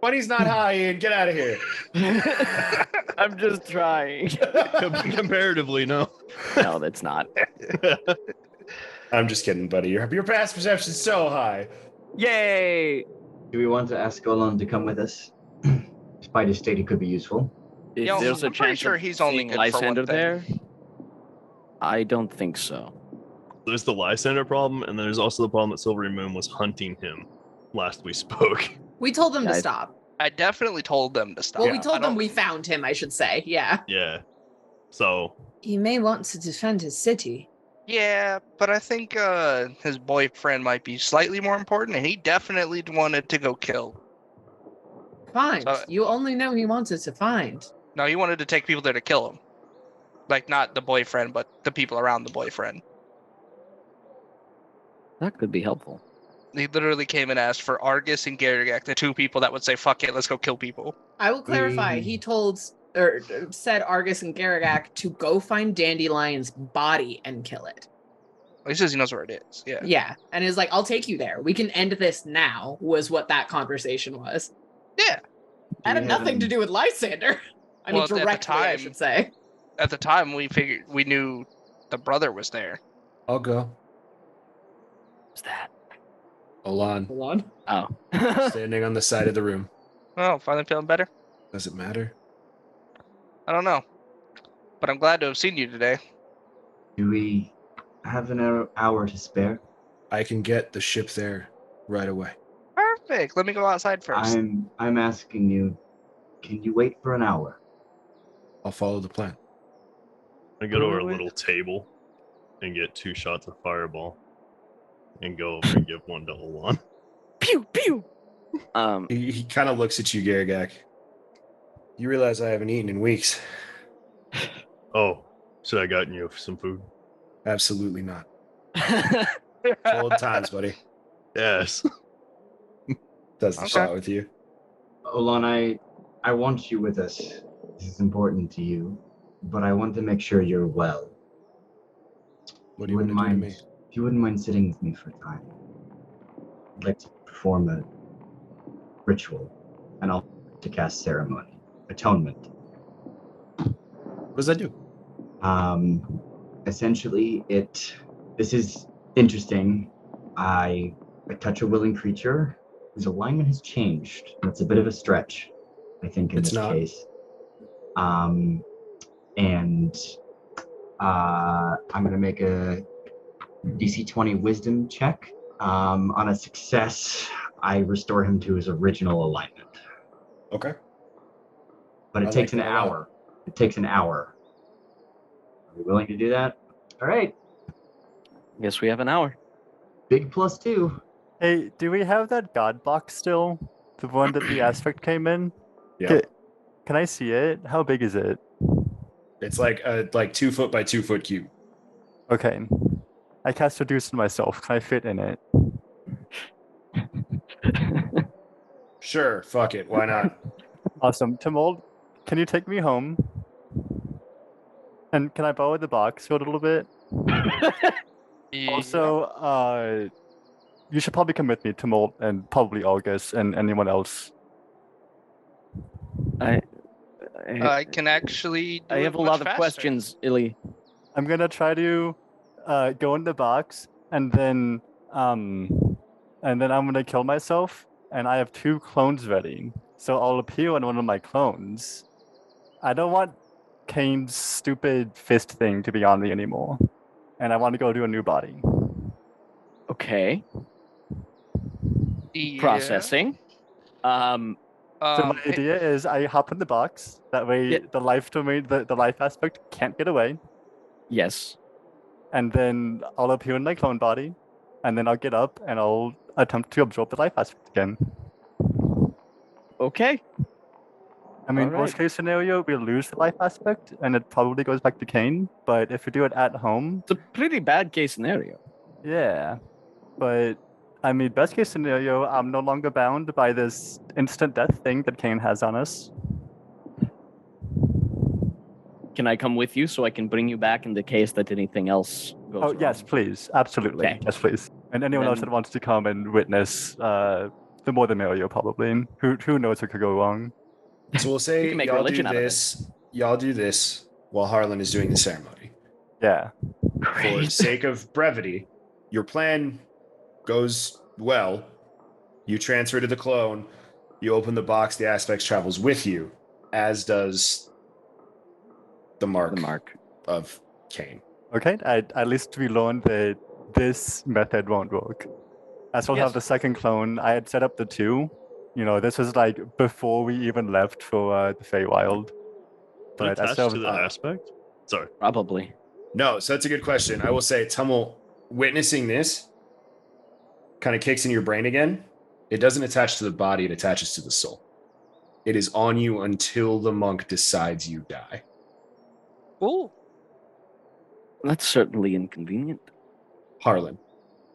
Money's not high, Ian. Get out of here. I'm just trying. Comparatively, no. No, that's not. I'm just kidding, buddy. Your past perception's so high. Yay! Do we want to ask Golan to come with us? Despite his state, he could be useful. If Yo, there's a I'm pretty chance sure of he's only seeing good for one Lysander thing. there, I don't think so. There's the Lysander problem, and there's also the problem that Silvery Moon was hunting him last we spoke. We told them to I- stop. I definitely told them to stop. Well, we I told them don't- we found him, I should say. Yeah. Yeah. So, He may want to defend his city. Yeah, but I think his boyfriend might be slightly more important, and he definitely wanted to go kill. Find. So- You only know he wanted to find. No, he wanted to take people there to kill him. Like, not the boyfriend, but the people around the boyfriend. That could be helpful. He literally came and asked for Argus and Garrigak, the two people that would say, fuck it, let's go kill people. I will clarify. He told or said Argus and Garrigak to go find Dandelion's body and kill it. He says he knows where it is. Yeah. Yeah, and is like, I'll take you there. We can end this now. Was what that conversation was. Yeah. That had we nothing to have- do with Lysander. I mean, Well, at the directly, I time- should say. At the time, we knew the brother was there. I'll go. What's that? Olan, Hold on. Oh. standing on the side of the room. Oh, finally feeling better? Does it matter? I don't know. But I'm glad to have seen you today. Do we have an hour to spare? I can get the ship there right away. Perfect. Let me go outside first. I'm asking you, can you wait for an hour? I'll follow the plan. I go to our Wait. little table and get 2 shots of fireball and go over and give one to Olan. Pew pew. He kind of looks at you, Garagak. You realize I haven't eaten in weeks. Oh, should I gotten you some food? Absolutely not. Old times, buddy. Yes. Does the Okay. shot with you. Olan, I want you with us. This is important to you, but I want to make sure you're well. What do you want to do to me? If you wouldn't mind sitting with me for a time, I'd like to perform a ritual, and I'll to cast ceremony, atonement. What does that do? Essentially, this is interesting. I touch a willing creature whose alignment has changed. That's a bit of a stretch, I think, in It's this not. case. And I'm gonna make a DC 20 Wisdom check. On a success, I restore him to his original alignment. Okay. But it I takes like an that a lot. hour. It takes an hour. Are you willing to do that? All right. Guess we have an hour. Big +2. Hey, do we have that god box still? The one that the aspect came in? Yeah. Can I see it? How big is it? It's like a 2 foot by 2 foot cube. Okay. I cast Reduce on myself. Can I fit in it? Sure. Fuck it. Why not? Awesome. Timold, can you take me home? And can I borrow the box for a little bit? Also, you should probably come with me, Timold, and probably August and anyone else. I can actually. Do I it have a much lot of faster. questions, Illy. I'm gonna try to go in the box and then I'm gonna kill myself. And I have 2 clones ready, so I'll appear on one of my clones. I don't want Kane's stupid fist thing to be on me anymore, and I want to go do a new body. Okay. Yeah. Processing. So my idea is I hop in the box. That way, Yeah. the life domain, the life aspect can't get away. Yes. And then I'll appear in my clone body, and then I'll get up and I'll attempt to absorb the life aspect again. Okay. I mean, All worst right. case scenario, we lose the life aspect, and it probably goes back to Kane. But if we do it at home, It's a pretty bad case scenario. yeah. But I mean, best case scenario, I'm no longer bound by this instant death thing that Kane has on us. Can I come with you so I can bring you back in the case that anything else goes Oh wrong? yes, please, absolutely, Okay. yes, please. And anyone else Then- that wants to come and witness, the more the merrier, probably. And who knows what could go wrong? So we'll say can make y'all do religion out of it. this. Y'all do this while Harlan is doing the ceremony. Yeah. For Great. sake of brevity, your plan goes well. You transfer to the clone. You open the box. The aspects travels with you, as does the mark, The mark. of Kane. Okay. At least we learned that this method won't work. As we'll Yes. have the second clone, I had set up the 2. You know, this was like before we even left for the Feywild. But I attached still to the aspect? Sorry. Probably. No, so that's a good question. I will say, Tummel, witnessing this kind of kicks in your brain again. It doesn't attach to the body, it attaches to the soul. It is on you until the monk decides you die. Ooh. That's certainly inconvenient. Harlan,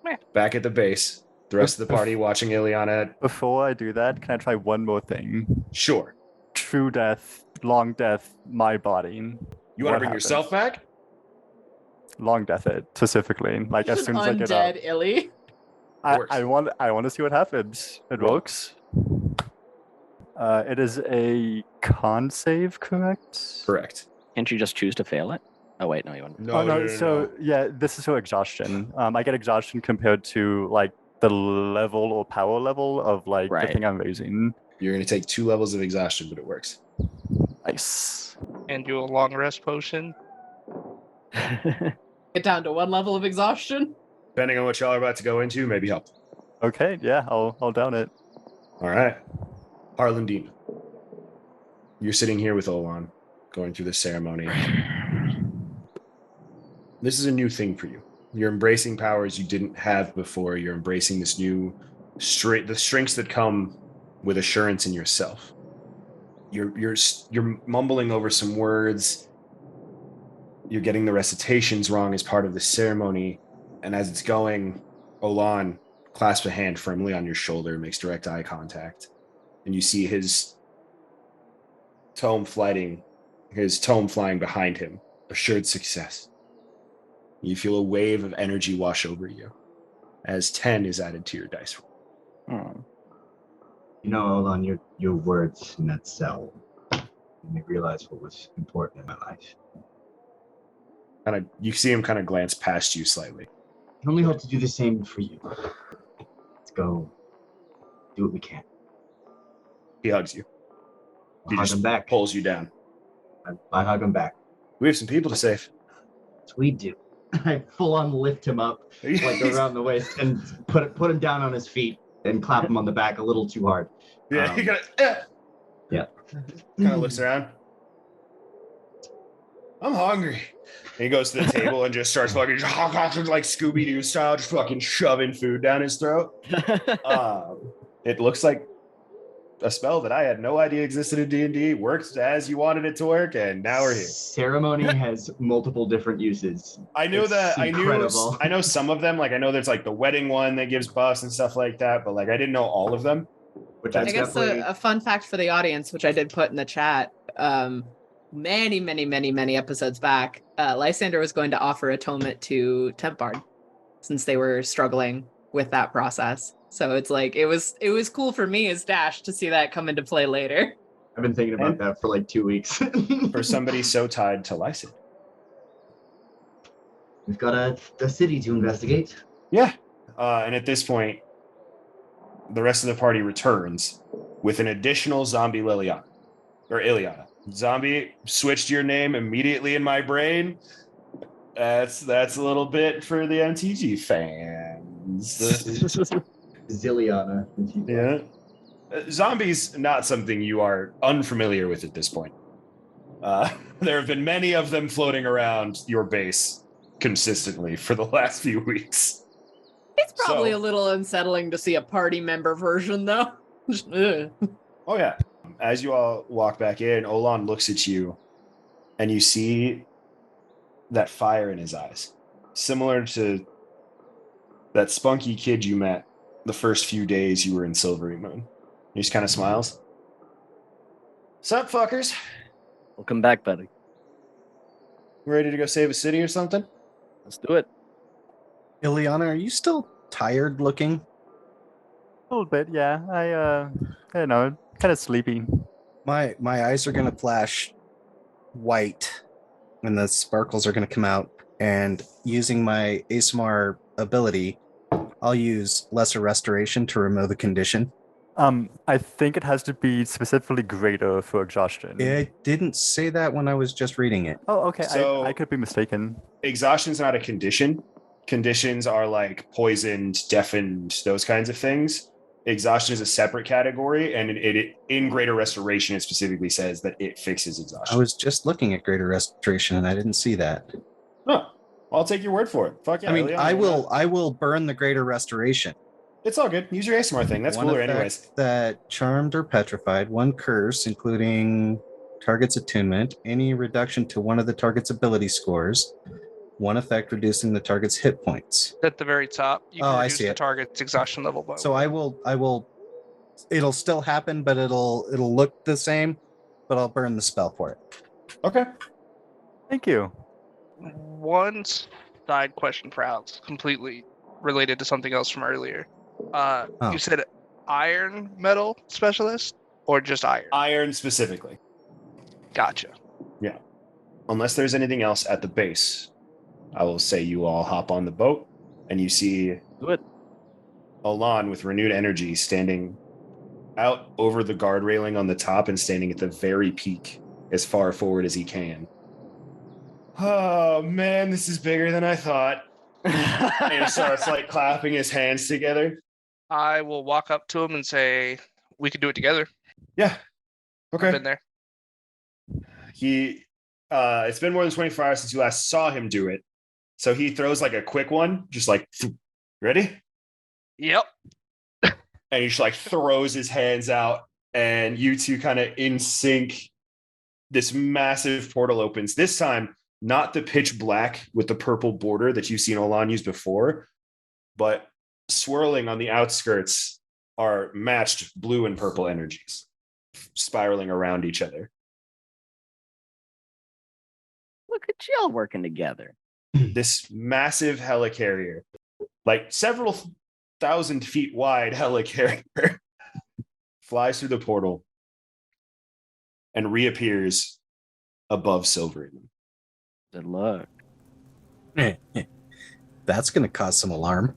Meh. back at the base. The rest of the party watching Ileana. Before I do that, can I try one more thing? Sure. True death, long death, my body. You want to What bring happens? yourself back? long death it specifically. Like as soon as I get up, Undead Illy. I want to see what happens. It works. It is a con save, correct? Correct. Can't you just choose to fail it? Oh wait, no, you wouldn't. So yeah, this is so exhaustion. I get exhaustion compared to like the level or power level of like the thing I'm raising. You're going to take 2 levels of exhaustion, but it works. Nice. And do a long rest potion. Get down to 1 level of exhaustion. Depending on what y'all are about to go into, maybe help. Okay, yeah, I'll down it. All right. Harlandine, you're sitting here with Olan, going through this ceremony. This is a new thing for you. You're embracing powers you didn't have before. You're embracing this new the strengths that come with assurance in yourself. You're mumbling over some words. You're getting the recitations wrong as part of the ceremony, and as it's going, Olan clasps a hand firmly on your shoulder, makes direct eye contact, and you see his tome flying behind him. Assured success. You feel a wave of energy wash over you as 10 is added to your dice roll. You know, Olan, your words in that cell made me realize what was important in my life. You see him kind of glance past you slightly. I only hope to do the same for you. Let's go do what we can. He hugs you. He Hug just him back. pulls you down. I hug him back. We have some people to save. Yes, we do. I full on lift him up like around the waist and put him down on his feet and clap him on the back a little too hard. Yeah, he kind of looks around. I'm hungry. And he goes to the table and just starts fucking like Scooby-Doo style, just fucking shoving food down his throat. It looks like a spell that I had no idea existed in D&D, worked as you wanted it to work, and now we're here. Ceremony has multiple different uses. I knew It's incredible. I know some of them, like I know there's like the wedding one that gives buffs and stuff like that, but like I didn't know all of them. Which I guess a fun fact for the audience, which I did put in the chat, many episodes back, Lysander was going to offer atonement to Tempbard since they were struggling with that process. So it's like it was cool for me as Dash to see that come into play later. I've been thinking about that for like 2 weeks. For somebody so tied to Lysander. We've got a city to investigate. Yeah. And at this point, the rest of the party returns with an additional zombie Liliana. Or Iliana. Zombie switched your name immediately in my brain. That's a little bit for the MTG fans. Zilliana. Yeah. Zombies, not something you are unfamiliar with at this point. There have been many of them floating around your base consistently for the last few weeks. It's probably a little unsettling to see a party member version, though. Oh, yeah. As you all walk back in, Olan looks at you, and you see that fire in his eyes. Similar to that spunky kid you met the first few days you were in Silvery Moon. He just kind of smiles. Sup, fuckers? Welcome back, buddy. Ready to go save a city or something? Let's do it. Ileana, are you still tired looking? A little bit, yeah. I don't know, kind of sleepy. My eyes are gonna flash white and the sparkles are gonna come out, and using my ASMR ability, I'll use Lesser Restoration to remove a condition. I think it has to be specifically greater for exhaustion. It didn't say that when I was just reading it. Oh, okay. So- I could be mistaken. Exhaustion's not a condition. Conditions are like poisoned, deafened, those kinds of things. Exhaustion is a separate category, and it in Greater Restoration, it specifically says that it fixes exhaustion. I was just looking at Greater Restoration and I didn't see that. Huh. I'll take your word for it. Fuck yeah. I mean, Ileana, I will burn the Greater Restoration. It's all good. Use your ASMR thing. That's One cooler effect anyways. that charmed or petrified, one curse, including target's attunement, any reduction to one of the target's ability scores, one effect reducing the target's hit points. At the very top, you can Oh, I reduce see the it. target's exhaustion level by So I will it'll still happen, but it'll look the same, but I'll burn the spell for it. Okay. Thank you. once side question for Alex, completely related to something else from earlier. You said iron metal specialist or just iron? Iron specifically. Gotcha. Yeah. Unless there's anything else at the base, I will say you all hop on the boat and you see Do it. Olan with renewed energy standing out over the guard railing on the top and standing at the very peak as far forward as he can. Oh man, this is bigger than I thought. And he starts like clapping his hands together. I will walk up to him and say, "We could do it together." Yeah. I've Okay. been there. He it's been more than 24 hours since you last saw him do it. So he throws like a quick one, just like ready? Yep. And he just like throws his hands out, and you two kind of in sync. This massive portal opens. This time, not the pitch black with the purple border that you've seen Olan use before, but swirling on the outskirts are matched blue and purple energies, spiraling around each other. Look at y'all working together. This massive helicarrier, like several thousand feet wide helicarrier, flies through the portal and reappears above Silverman. Good luck. That's going to cause some alarm.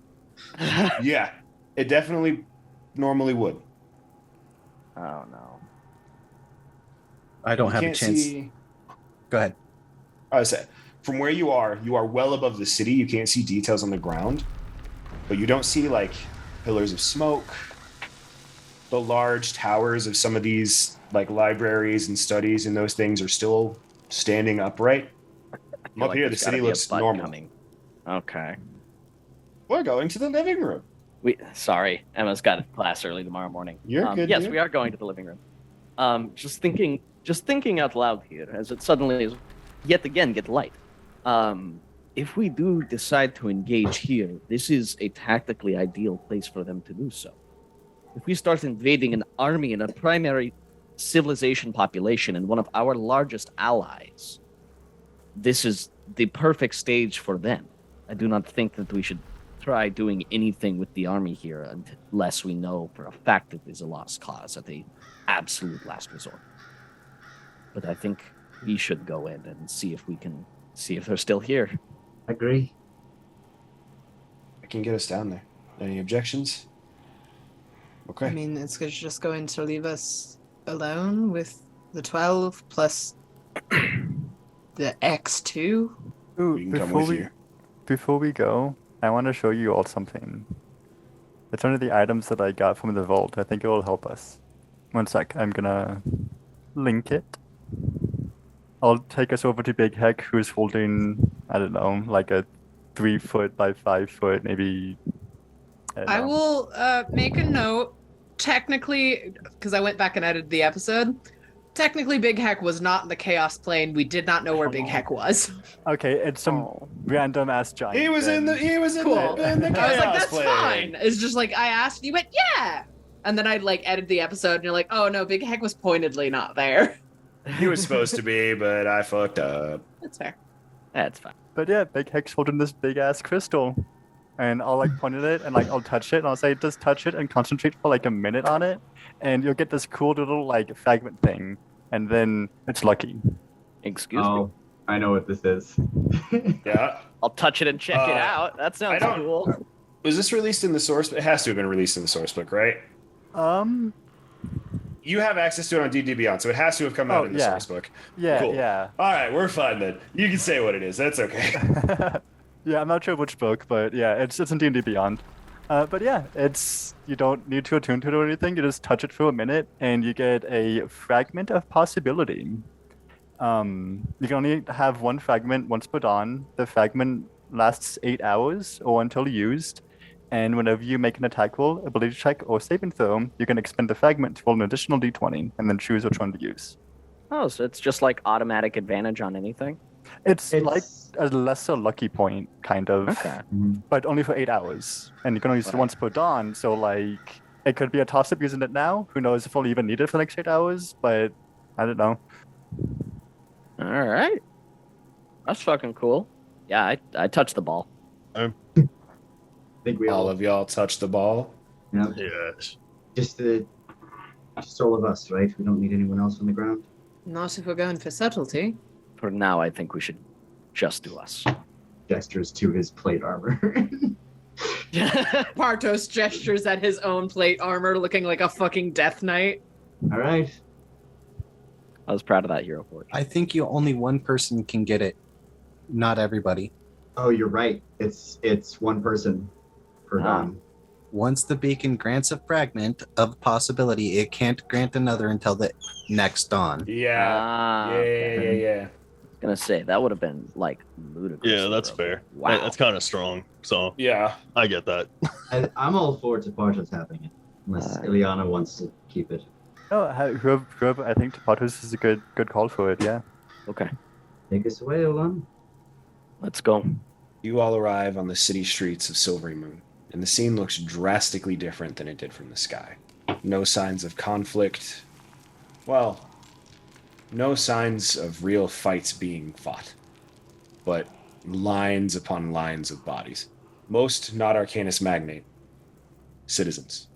Yeah, it definitely normally would. Oh no. I don't You have a can't chance. see- Go ahead. I said, from where you are well above the city. You can't see details on the ground, but you don't see like pillars of smoke. The large towers of some of these like libraries and studies and those things are still standing upright. Feel Up like here, the there's gotta city be a looks butt normal. coming. Okay. We're going to the living room. Sorry, Emma's got class early tomorrow morning. You're good, Yes, dude. we are going to the living room. Just thinking out loud here, as it suddenly is yet again get light. If we do decide to engage here, this is a tactically ideal place for them to do so. If we start invading an army and a primary civilization population and one of our largest allies, this is the perfect stage for them. I do not think that we should try doing anything with the army here unless we know for a fact it is a lost cause at the absolute last resort. But I think we should go in and see if they're still here. Agree. I can get us down there. Any objections? Okay. I mean, it's just going to leave us alone with the 12 plus the X2. Ooh, We can come with you. before we go, I want to show you all something. It's one of the items that I got from the vault. I think it will help us. One sec, I'm gonna link it. I'll take us over to Big Heck, who's holding, I don't know, like a 3 foot by 5 foot, maybe. don't I know. will make a note. Technically, because I went back and edited the episode, technically Big Heck was not in the Chaos Plane. We did not know where Big Heck was. Okay, it's some Oh. random ass giant. He was in the Cool. in the I was like, chaos that's plane. fine. It's just like I asked, you went, yeah. And then I like edited the episode, and you're like, oh no, Big Heck was pointedly not there. He was supposed to be, but I fucked up. That's fair. That's fine. But yeah, Big Heck's holding this big ass crystal. And I'll like point at it and like I'll touch it and I'll say just touch it and concentrate for like a minute on it. And you'll get this cool little like fragment thing. And then it's lucky. Excuse me. Oh, I know what this is. Yeah. I'll touch it and check it Uh, out. That sounds don't- cool. Was this released in the source? It has to have been released in the source book, right? You have access to it on D&D Beyond, so it has to have come out Oh, in the yeah. source book. Yeah, Cool. yeah. All right, we're fine then. You can say what it is. That's okay. Yeah, I'm not sure which book, but yeah, it's in D&D Beyond. But yeah, it's you don't need to attune to it or anything. You just touch it for a minute, and you get a fragment of possibility. You can only have one fragment once per dawn. The fragment lasts 8 hours or until used. And whenever you make an attack roll, ability check, or saving throw, you can expend the fragment to roll an additional d20 and then choose which one to use. Oh, so it's just like automatic advantage on anything? It's like a lesser lucky point, kind of. Okay. But only for 8 hours. And you can only use it once per dawn, so like it could be a toss up using it now. Who knows if we'll even need it for the next 8 hours, but I don't know. All right. That's fucking cool. Yeah, I touched the ball. I think we All all of y'all touch the ball. yeah, Yes. just all of us, right? We don't need anyone else on the ground. Not if we're going for subtlety. For now, I think we should just do us. Gestures to his plate armor. Partos gestures at his own plate armor, looking like a fucking death knight. All right. I was proud of that hero forge. I think only one person can get it, not everybody. Oh, you're right. It's one person per dawn. Once the beacon grants a fragment of possibility, it can't grant another until the next dawn. Yeah. Yeah. I was gonna say that would have been like ludicrous. Yeah, that's fair. Wow. That's kind of strong. So Yeah. I get that. I'm all for Tapartos having it, unless Ileana wants to keep it. Oh, whoever, I think Tapatos is a good call for it. Yeah. Okay, Take us away, Olan. let's go. You all arrive on the city streets of Silvery Moon, and the scene looks drastically different than it did from the sky. No signs of conflict. Well, no signs of real fights being fought, but lines upon lines of bodies. Most not Arcanus Magnate. Citizens.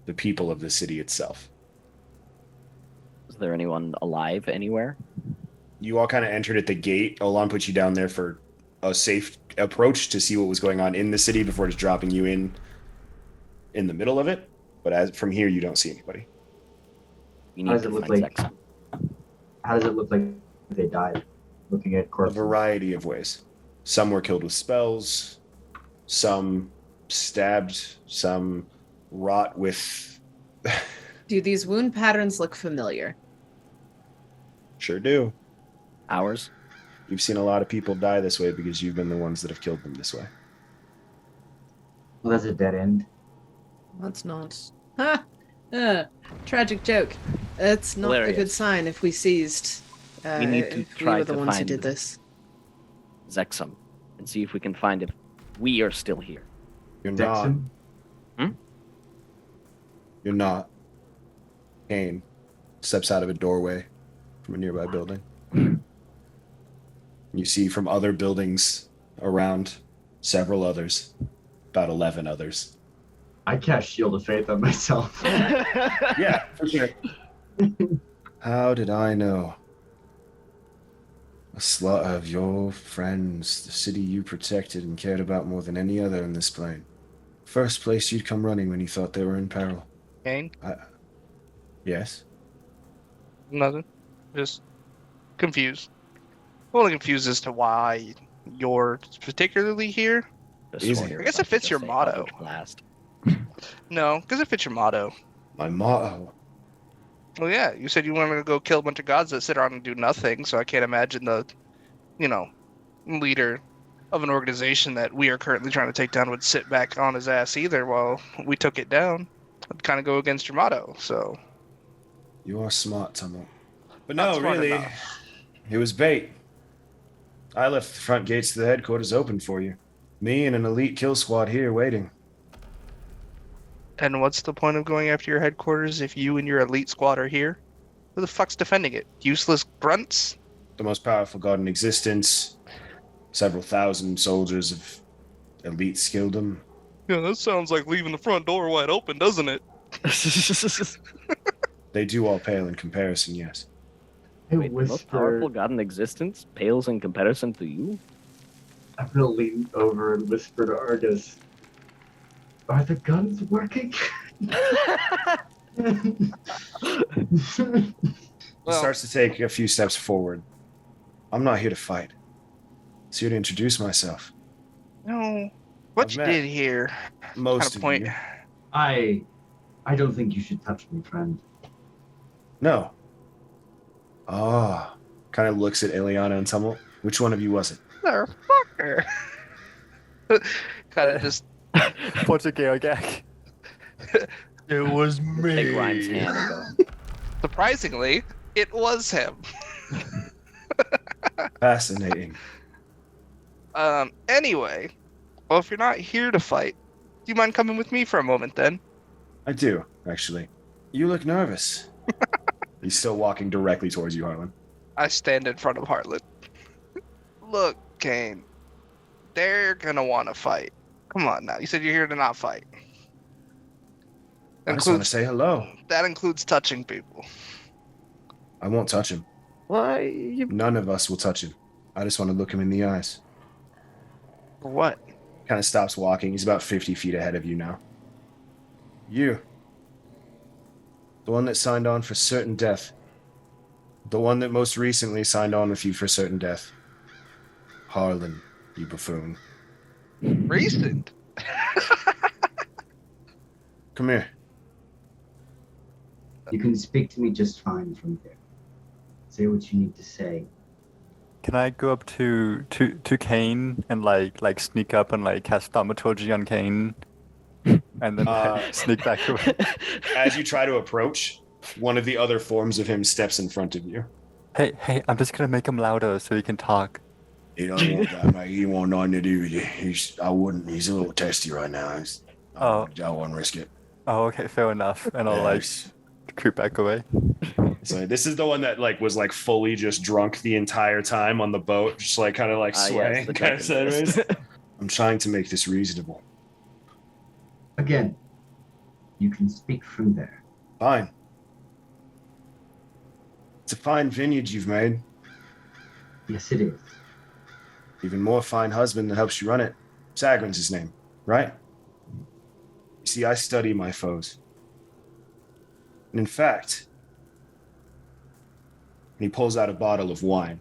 The people of the city itself. Is there anyone alive anywhere? You all kind of entered at the gate. Olan put you down there for a safe approach to see what was going on in the city before just dropping you in the middle of it. But as from here, you don't see anybody. We How need does to it look find like? Zex. How does it look like they died? Looking at A corpses. variety of ways. Some were killed with spells, some stabbed, some wrought with. Do these wound patterns look familiar? Sure do. Ours? You've seen a lot of people die this way because you've been the ones that have killed them this way. Well, that's a dead end. That's not. Ha! Tragic joke. It's not a good Hilarious. sign if we seized. We need to if we try were the to ones who find did this. Zexum and see if we can find if we are still here. You're not. Dexon? You're not. Kane steps out of a doorway from a nearby building. You see from other buildings around several others, about 11 others. I cast Shield of Faith on myself. Yeah, for sure. How did I know? A slaughter of your friends, the city you protected and cared about more than any other in this plane. First place you'd come running when you thought they were in peril. Kane? Yes? Nothing. Just confused. Only confused as to why you're particularly here. Just Easy. wonder I guess if it fits could your say motto. Eldritch Blast. No, because it fits your motto. My motto. Well, yeah, you said you wanted to go kill a bunch of gods that sit around and do nothing, so I can't imagine the, leader of an organization that we are currently trying to take down would sit back on his ass either while we took it down. It'd kind of go against your motto, so. You are smart, Tumble. But Not no, smart really, enough. it was bait. I left the front gates to the headquarters open for you. Me and an elite kill squad here waiting. And what's the point of going after your headquarters if you and your elite squad are here? Who the fuck's defending it? Useless grunts? The most powerful god in existence. Several thousand soldiers of elite skilldom. Yeah, that sounds like leaving the front door wide open, doesn't it? They do all pale in comparison, yes. I Wait, the most powerful god in existence pales in comparison to you? I'm gonna lean over and whisper to Argus. Are the guns working? He Well- starts to take a few steps forward. I'm not here to fight. It's here to introduce myself. No. What I've you met did here? Most Kind of point. you. I don't think you should touch me, friend. No. Ah. Kind of looks at Ileana and Tumble. Which one of you was it? Motherfucker. Kind of just What's a gay gag? It was me. Take Ryan's hand and go. surprisingly, it was him. Fascinating. Anyway, well, if you're not here to fight, do you mind coming with me for a moment then? I do, actually. You look nervous. He's still walking directly towards you, Harlan. I stand in front of Heartland. Look, Kane, they're gonna want to fight. Come on now. You said you're here to not fight. I just want to say hello. That includes touching people. I won't touch him. Why? You... None of us will touch him. I just want to look him in the eyes. For what? Kind of stops walking. He's about 50 feet ahead of you now. You. The one that signed on for certain death. The one that most recently signed on with you for certain death. Harlan, you buffoon. Recent. Come here. You can speak to me just fine from there. Say what you need to say. Can I go up to Kane and like sneak up and like cast thaumaturgy on Kane, and then sneak back away? As you try to approach, one of the other forms of him steps in front of you. Hey! I'm just gonna make him louder so he can talk. He don't want that, mate. He want nothing to do with you. He's a little testy right now. I won't risk it. Oh, okay, fair enough. And I'll like creep back away. So this is the one that like was like fully just drunk the entire time on the boat, just like kind of like swaying, yes, kind of sideways. I'm trying to make this reasonable. Again, you can speak from there. Fine. It's a fine vineyard you've made. Yes, it is. Even more fine husband that helps you run it. Sagrin's his name, right? You see, I study my foes. And in fact, he pulls out a bottle of wine.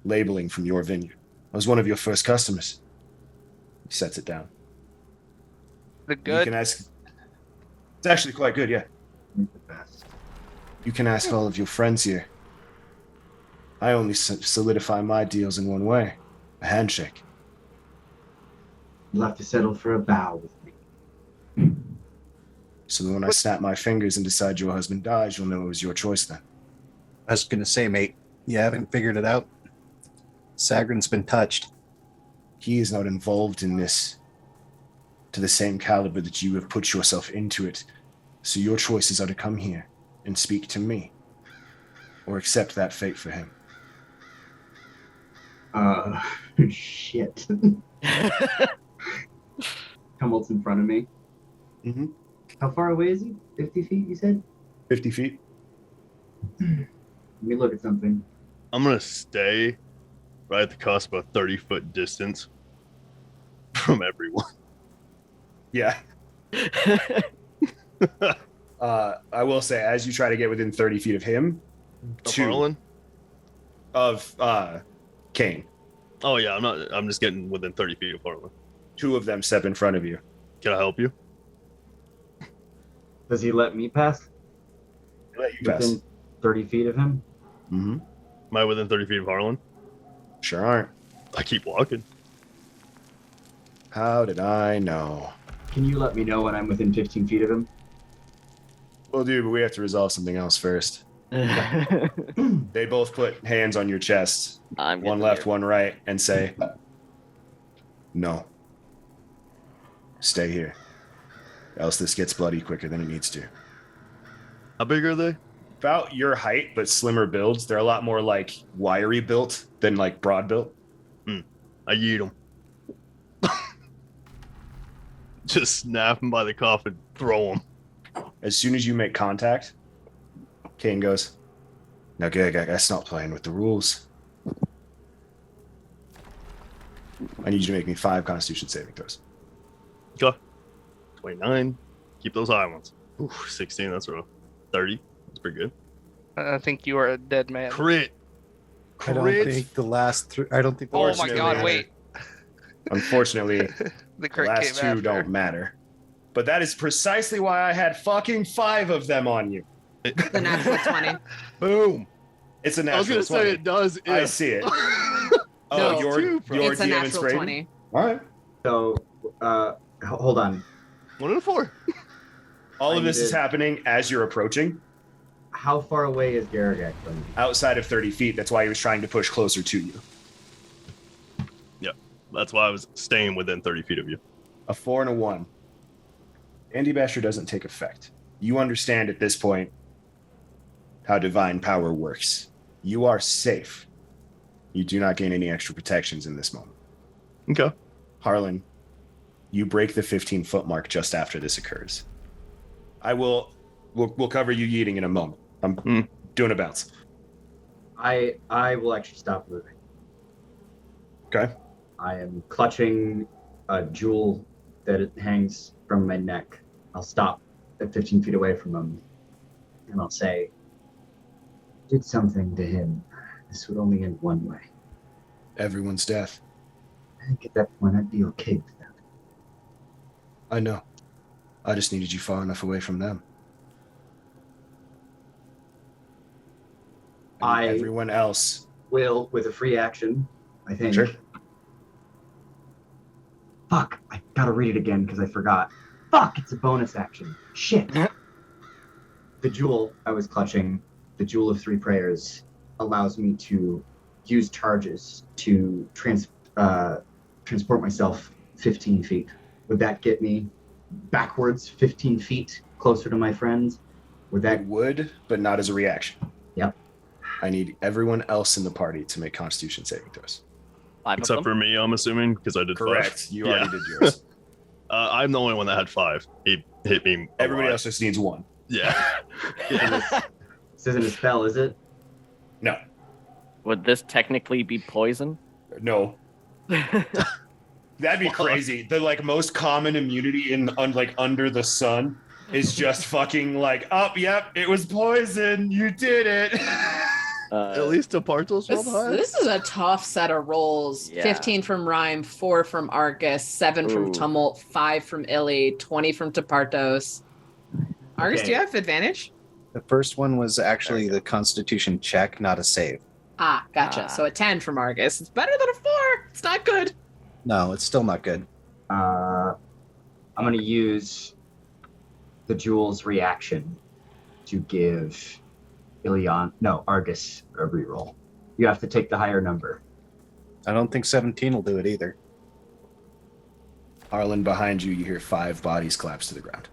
Labeling from your vineyard. I was one of your first customers. He sets it down. The You good. can ask. It's actually quite good, yeah. You're the best. You can ask all of your friends here. I only solidify my deals in one way. A handshake. You'll have to settle for a bow with me. So that when I snap my fingers and decide your husband dies, you'll know it was your choice then. I was gonna say, mate, you haven't figured it out. Sagrin's been touched. He is not involved in this to the same caliber that you have put yourself into it. So your choices are to come here and speak to me, or accept that fate for him. Shit. Tumult's in front of me. Mm-hmm. How far away is he? 50 feet, you said? 50 feet. Let me look at something. I'm gonna stay right at the cusp of a 30-foot distance from everyone. Yeah. I will say, as you try to get within 30 feet of him, Harlan? of Kane, Oh yeah, I'm just getting within 30 feet of Harlan. two of them step in front of you. Can I help you? Does he let me pass? Let you pass. Within 30 feet of him? Mm-hmm. Am I within 30 feet of Harlan? Sure aren't. I keep walking. How did I know? Can you let me know when I'm within 15 feet of him? We'll do, but we have to resolve something else first. They both put hands on your chest, I'm one getting left, there. one right, and say, no. Stay here. Else this gets bloody quicker than it needs to. How big are they? About your height, but slimmer builds. They're a lot more like wiry built than like broad built. I yeet them. Just snap them by the cuff and throw them. As soon as you make contact, Kane goes, now Gag, I gotta stop playing with the rules. I need you to make me 5 Constitution saving throws. Go. 29. Keep those high ones. Ooh, 16. That's rough. 30. That's pretty good. I think you are a dead man. Crit. I don't think the last three. I don't think. The Oh last my three god, matter. wait. Unfortunately, The the crit last came 2 don't after. matter. But that is precisely why I had fucking 5 of them on you. The natural 20. Boom. It's a I was natural gonna 20. say it does. I if. see it. No, Oh, your It's a DM natural inspiration? 20. All right. So, hold on. 1 and 4. All I of this is did- happening as you're approaching, How far away is Garagak from me? outside of 30 feet. That's why he was trying to push closer to you. That's why I was staying within 30 feet of you. A 4 and a 1. Andy Basher doesn't take effect. You understand at this point how divine power works. You are safe. You do not gain any extra protections in this moment. Okay. Harlan, you break the 15-foot mark just after this occurs. We'll cover you yeeting in a moment. I'm doing a bounce. I will actually stop moving. Okay. I am clutching a jewel that it hangs from my neck. I'll stop at 15 feet away from him, and I'll say, did something to him. This would only end one way. Everyone's death. I think at that point I'd be okay with that. I know. I just needed you far enough away from them. Everyone else will, with a free action, I think. Sure. Fuck, I gotta read it again because I forgot. Fuck, it's a bonus action. Shit. The jewel I was clutching, the jewel of 3 prayers, allows me to use charges to transport myself 15 feet. Would that get me backwards 15 feet closer to my friends? It would, but not as a reaction. Yep. I need everyone else in the party to make Constitution saving throws. Except for me, I'm assuming, because I did 5. You already did yours. I'm the only one that had 5. He hit me. Everybody else just needs 1. Yeah. This isn't a spell, is it? No. Would this technically be poison? No. That'd be crazy. The most common immunity in under the sun is just fucking yep, it was poison. You did it. At least a Partos rolled high. This is a tough set of rolls. Yeah. 15 from Rhyme, 4 from Argus, 7 from Tumult, 5 from Illy, 20 from Tepartos. Argus, do you have advantage? The first one was actually the Constitution check, not a save. Ah, gotcha. So a 10 from Argus. It's better than a 4. It's not good. No, it's still not good. I'm going to use the jewel's reaction to give Argus a reroll. You have to take the higher number. I don't think 17 will do it either. Harlan, behind you, you hear 5 bodies collapse to the ground.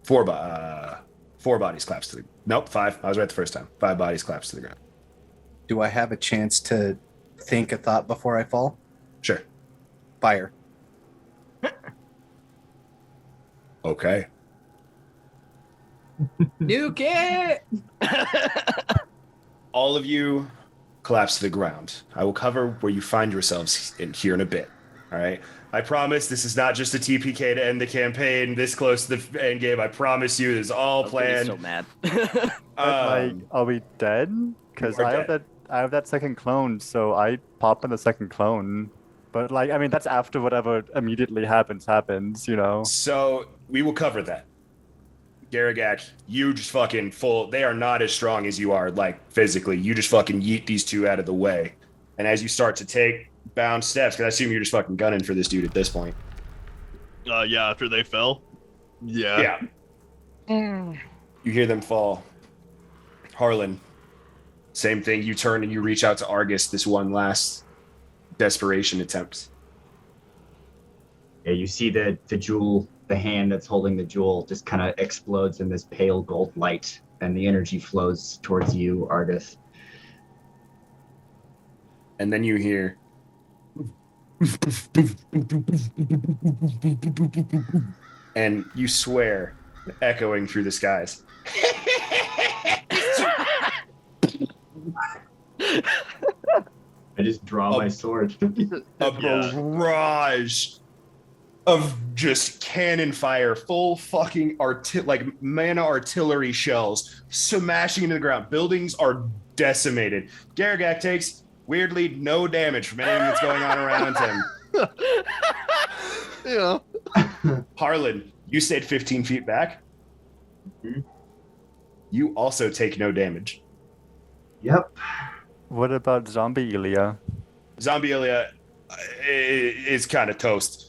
4 bodies collapse to the... Nope, 5. I was right the first time. 5 bodies collapse to the ground. Do I have a chance to think a thought before I fall? Sure. Fire. Okay. Nuke it! All of you collapse to the ground. I will cover where you find yourselves here in a bit. All right? I promise this is not just a TPK to end the campaign this close to the end game. I promise you, this is all planned. So mad. Are we dead? Because I have that second clone, so I pop in the second clone. But that's after whatever immediately happens, you know. So we will cover that. Garagak, you just fucking they are not as strong as you are, physically. You just fucking yeet these 2 out of the way. And as you start to take bound steps, because I assume you're just fucking gunning for this dude at this point. Yeah, after they fell. Yeah. You hear them fall. Harlan, same thing. You turn and you reach out to Argus, this one last desperation attempt. Yeah, you see the jewel, the hand that's holding the jewel just kind of explodes in this pale gold light, and the energy flows towards you, Argus. And then you hear... and you swear, echoing through the skies. I just draw my sword. A barrage of just cannon fire, full fucking mana artillery shells smashing into the ground. Buildings are decimated. Garagak takes, weirdly, no damage from anything that's going on around him. Yeah. Harlan, you stayed 15 feet back. Mm-hmm. You also take no damage. Yep. What about Zombie Ilya? Zombie Ilya is kind of toast.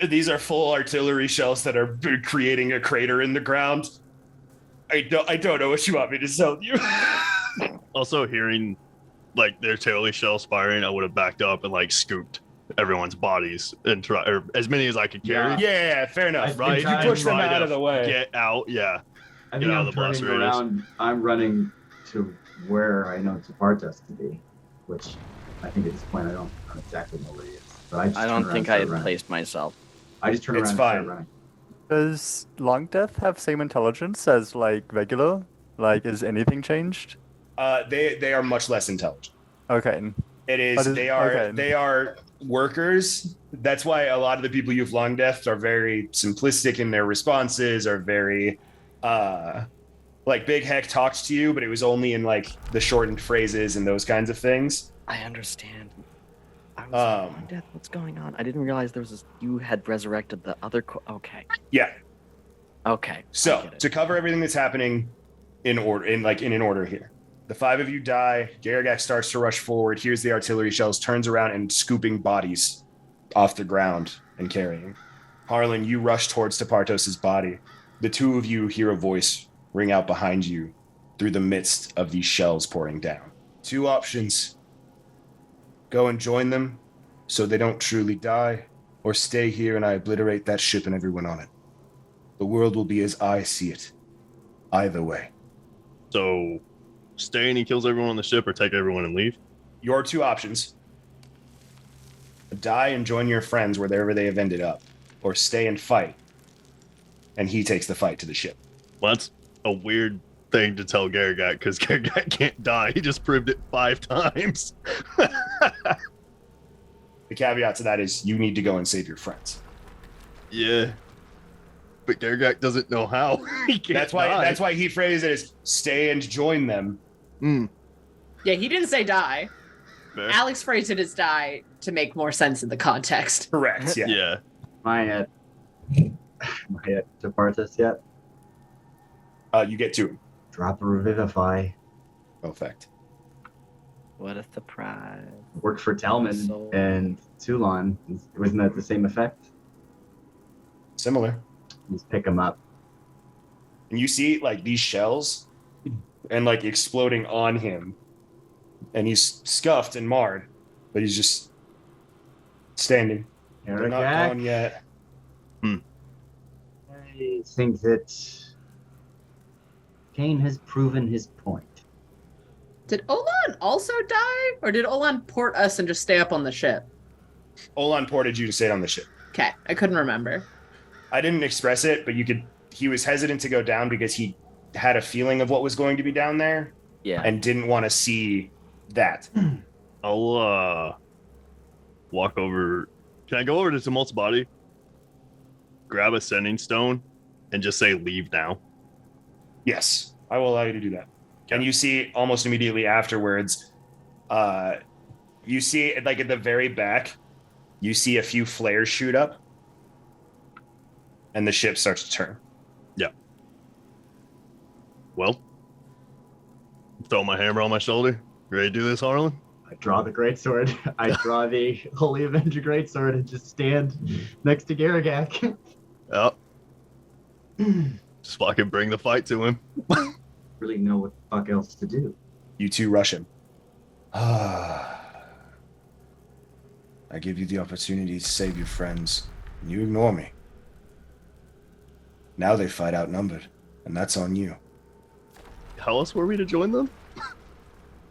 These are full artillery shells that are creating a crater in the ground. I don't know what you want me to tell you. Also, hearing their artillery shells firing, I would have backed up and scooped everyone's bodies and or as many as I could carry. Yeah, fair enough. Right, You push them out of the way. Get out. Yeah. I think I'm turning around. I'm running to where I know Tapartas to be, which I think at this point I don't exactly know where he is. But I don't think I had placed myself. I just turn around It's and fine. start running. Does Long Death have same intelligence as like regular? Like, is anything changed? They are much less intelligent. Okay. They are workers. That's why a lot of the people you've long deathed are very simplistic in their responses, are very like Big Heck talked to you, but it was only in like the shortened phrases and those kinds of things. I understand. I was like, Long Death, what's going on? I didn't realize there was this, you had resurrected the other okay. Yeah. Okay. So to cover everything that's happening in order, in an order here. The 5 of you die. Garagak starts to rush forward. Here's the artillery shells, turns around and scooping bodies off the ground and carrying. Harlan, you rush towards Tapartos' body. The 2 of you hear a voice ring out behind you through the midst of these shells pouring down. 2 options. Go and join them so they don't truly die, or stay here and I obliterate that ship and everyone on it. The world will be as I see it. Either way. So, stay and he kills everyone on the ship, or take everyone and leave? Your 2 options. Die and join your friends wherever they have ended up, or stay and fight, and he takes the fight to the ship. Well, that's a weird thing to tell Garagak, because Garagak can't die. He just proved it 5 times. The caveat to that is you need to go and save your friends. Yeah. But Garagak doesn't know how. He can't That's why he phrased it as stay and join them. Yeah, he didn't say die. Fair. Alex phrased it as die to make more sense in the context. Correct, yeah. Yeah. Am I at Tapartas yet? You get 2. Drop a revivify. No effect. What a surprise. Worked for Talman and Toulon. Wasn't that the same effect? Similar. Just pick them up. And you see like these shells and like exploding on him. And he's scuffed and marred, but he's just standing. They're not gone yet. I think that Kane has proven his point. Did Olan also die? Or did Olan port us and just stay up on the ship? Olan ported you to stay on the ship. Okay, I couldn't remember. I didn't express it, but he was hesitant to go down because he had a feeling of what was going to be down there. Yeah. And didn't want to see that. I'll walk over. Can I go over to Tumult's body, grab a sending stone, and just say leave now? Yes, I will allow you to do that. And you see almost immediately afterwards, you see like at the very back, you see a few flares shoot up and the ship starts to turn. Yeah. Well, throw my hammer on my shoulder. Ready to do this, Harlan? I draw the greatsword. I draw the Holy Avenger greatsword and just stand next to Garagak. Yep. Just fucking bring the fight to him. Really know what the fuck else to do. You 2 rush him. I give you the opportunity to save your friends, and you ignore me. Now they fight outnumbered, and that's on you. How else were we to join them?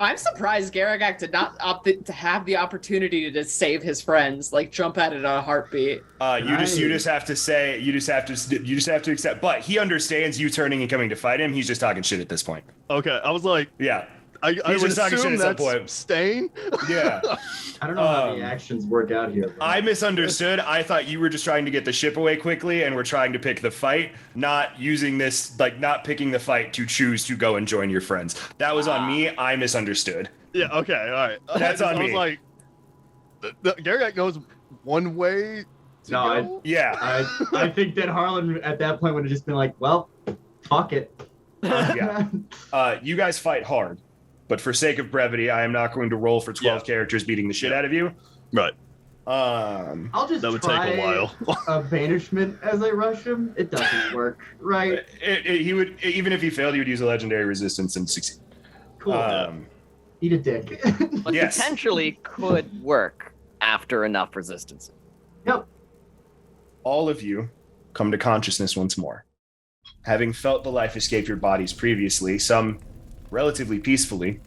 I'm surprised Garagak did not opt to have the opportunity to save his friends, like jump at it on a heartbeat. You just have to accept. But he understands you turning and coming to fight him. He's just talking shit at this point. Okay, I was like, yeah, I He's would just talking assume shit at some that's point. Stain. Yeah. I don't know how the actions work out here. But I misunderstood. I thought you were just trying to get the ship away quickly and we're trying to pick the fight, not using this, like not picking the fight to choose to go and join your friends. That was on me. I misunderstood. Yeah, okay, all right. That's on I me. was like, Garagak knows one way to go. Yeah. I think that Harlan at that point would have just been like, well, fuck it. Yeah. You guys fight hard, but for sake of brevity, I am not going to roll for 12 characters beating the shit out of you. Right. I'll just that would try take a while. a banishment as I rush him. It doesn't work, right? He would, even if he failed, he would use a legendary resistance and succeed. Cool. Eat a dick. But Yes. potentially could work after enough resistance. Yep. All of you come to consciousness once more. Having felt the life escape your bodies previously, some relatively peacefully.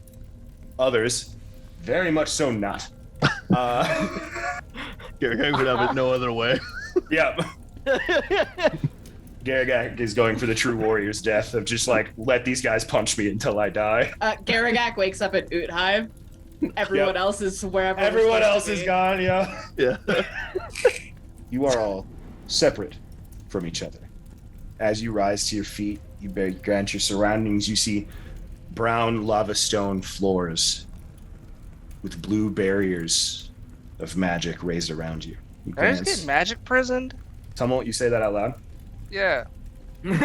Others, very much so not. Garagak would have it no other way. Yeah. Garagak is going for the true warrior's death of just like, let these guys punch me until I die. Garagak wakes up at Oot Hive. Everyone else is wherever. Everyone else is gone, yeah. Yeah. You are all separate from each other. As you rise to your feet, you grant your surroundings, you see brown lava stone floors with blue barriers of magic raised around you. You I just glance- get magic prisoned? Tumult, you say that out loud? Yeah. You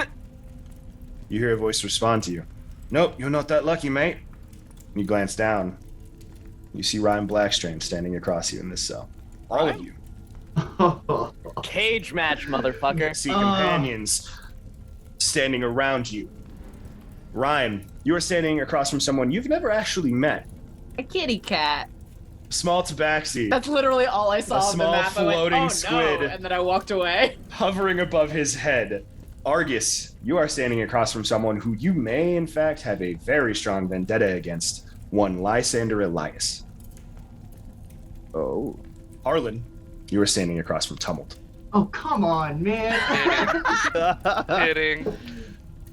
hear a voice respond to you. Nope, you're not that lucky, mate. You glance down. You see Ryan Blackstrand standing across you in this cell. All of you Cage match, motherfucker. see companions standing around you. Ryan, you are standing across from someone you've never actually met. A kitty cat. Small tabaxi, That's literally all I saw A on the small map. I went, floating oh, squid. no, and then I walked away. hovering above his head. Argus, you are standing across from someone who you may, in fact, have a very strong vendetta against, one Lysander Elias. Oh. Harlan, you are standing across from Tumult. Oh, come on, man. Kidding.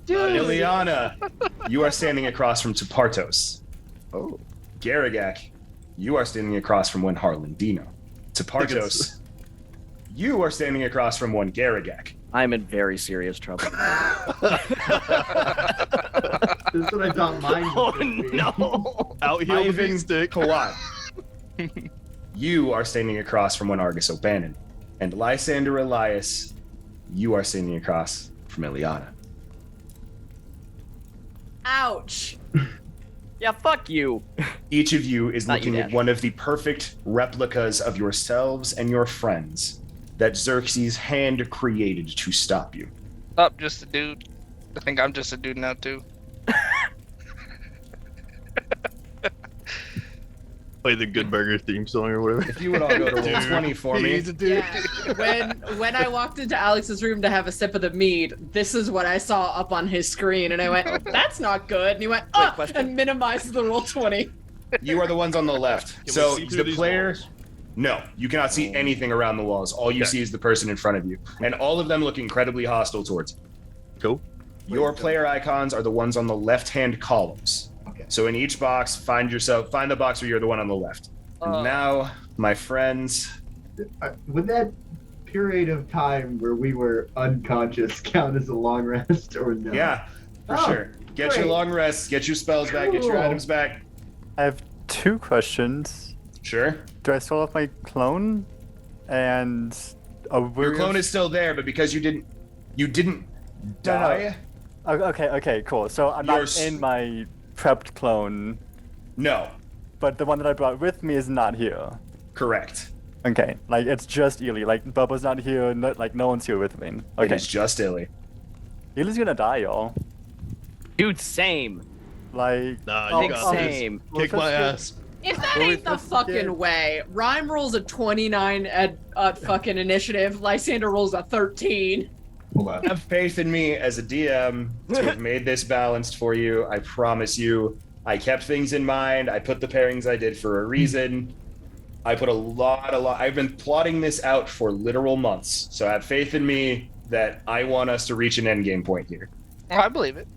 Dude. Ileana, you are standing across from Tupartos. Oh. Garagak, you are standing across from one Harlan Dino. Tupartos, you are standing across from one Garagak. I'm in very serious trouble. This is what I thought mine Oh was gonna be. no! Out heel the Ivan beat stick. Kawai, you are standing across from one Argus O'Bannon. And Lysander Elias, you are standing across from Ileana. Ouch. Yeah, fuck you. Each of you is Not you, looking at Dash. one of the perfect replicas of yourselves and your friends that Xerxes hand created to stop you. Up, just a dude. I think I'm just a dude now too. Play the Good Burger theme song or whatever. If you would all go to roll 20 for me. He's a dude. Yeah. When I walked into Alex's room to have a sip of the mead, this is what I saw up on his screen, and I went, oh, "That's not good." And he went, "Oh," question. and minimized the roll 20. You are the ones on the left. Can we So see through the these player. walls? No, you cannot see anything around the walls. All you Okay. see is the person in front of you. And all of them look incredibly hostile towards you. Cool. Your player icons are the ones on the left-hand columns. Okay. So in each box, find the box where you're the one on the left. And now, my friends, Would that period of time where we were unconscious count as a long rest or no? yeah, for Oh, sure. Get your great. long rests, get your spells back, get your Cool. items back. I have 2 questions. Sure. Do I still have my clone? And Your clone is still there, but because you didn't die. Okay, cool. So I'm You're not s- in my prepped clone, No, but the one that I brought with me is not here. correct. Okay, like it's just Ely. Like Bubba's not here. No, like no one's here with me. It Okay, is just Illy. Ely's gonna die, y'all. Dude, same. Like Nah, oh, you Think got this. same. Kick my ass. If that Well, ain't the it's- fucking yeah. way, Rhyme rolls a 29 at fucking initiative, Lysander rolls a 13. Hold on. Have faith in me as a DM to have made this balanced for you. I promise you. I kept things in mind. I put the pairings I did for a reason. I put a lot. I've been plotting this out for literal months. So have faith in me that I want us to reach an end game point here. Oh, I believe it.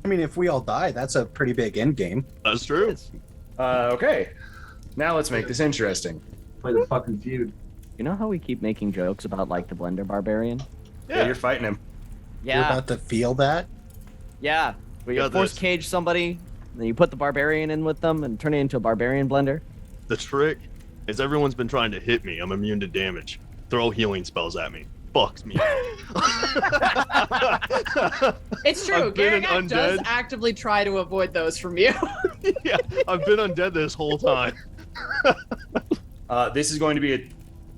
I mean, if we all die, that's a pretty big end game. That's true. Okay. Now let's make this interesting. Play the fucking feud. You know how we keep making jokes about like the Blender Barbarian? Yeah, you're fighting him. You're Yeah. about to feel that. Yeah. We Got force this. cage somebody, then you put the barbarian in with them and turn it into a barbarian blender. The trick is everyone's been trying to hit me. I'm immune to damage. Throw healing spells at me. Fucks me. It's true, I've been an Garagak does undead. actively try to avoid those from you. Yeah, I've been undead this whole time. This is going to be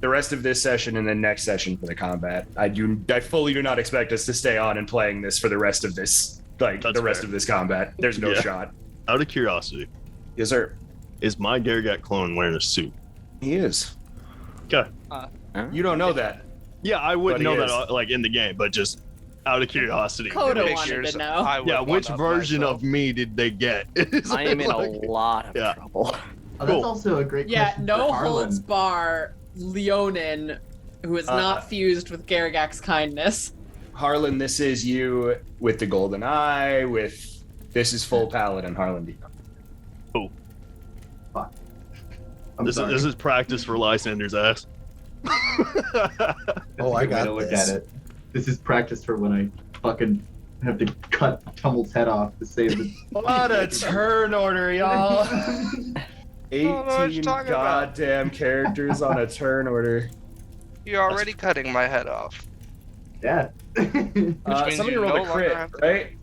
the rest of this session and then next session for the combat. I fully do not expect us to stay on and playing this for the rest of this, That's the rest fair. of this combat. There's no Yeah. shot. Out of curiosity, Yes, sir. is my Garagak clone wearing a suit? He is. Okay. You don't know that. Yeah, I wouldn't But he know is. that like in the game, but just Out of curiosity. Coda Pictures, wanted to know. I would Yeah, which one-up version myself. of me did they get? I am in a Like- lot of Yeah. trouble. Oh, that's Cool. also a great Yeah, question no for Harlan. holds bar Leonin, who is not fused with Garagak's kindness. Harlan, this is you with the golden eye. This is full paladin, Harlan Dino. I'm This sorry. is practice for Lysander's ass. Oh, I Good way got to look this. at it. This is practice for when I fucking have to cut Tummel's head off to save the. What a turn order, y'all. I don't know what you're 18 talking about. goddamn characters on a turn order. You're already cutting my head off. Yeah. means Somebody you rolled no a longer crit, have to- right?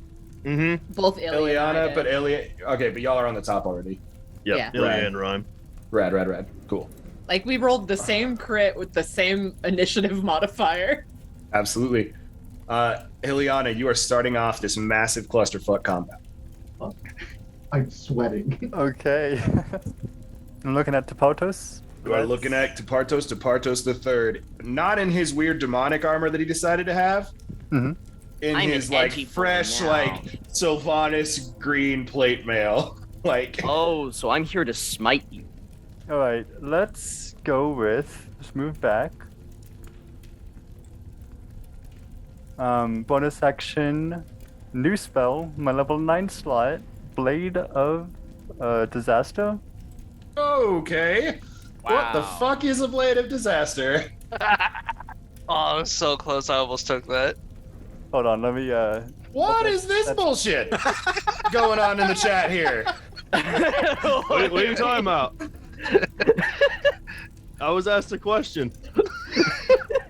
Mm-hmm. Both Ilya and I Ileana, did. but Okay, but y'all are on the top already. Yep. Yeah. Ilya Right. and Rhyme. Rad. Cool. Like, we rolled the same crit with the same initiative modifier. Absolutely. Ileana, you are starting off this massive clusterfuck combat. I'm sweating. Okay. I'm looking at Tapotos. You are looking at Tapartos III, not in his weird demonic armor that he decided to have. Mhm. In I'm his an like edgy boy fresh, now. like Sylvanas green plate mail. Like Oh, so I'm here to smite you. All right, let's go with. Let's move back. Bonus action, new spell, my level 9 slot, Blade of Disaster. okay. What the Wow. fuck is a blade of disaster? Oh, I was so close. I almost took that. Hold on, let me. What is this bullshit going on in the chat here? What are you talking about? I was asked a question.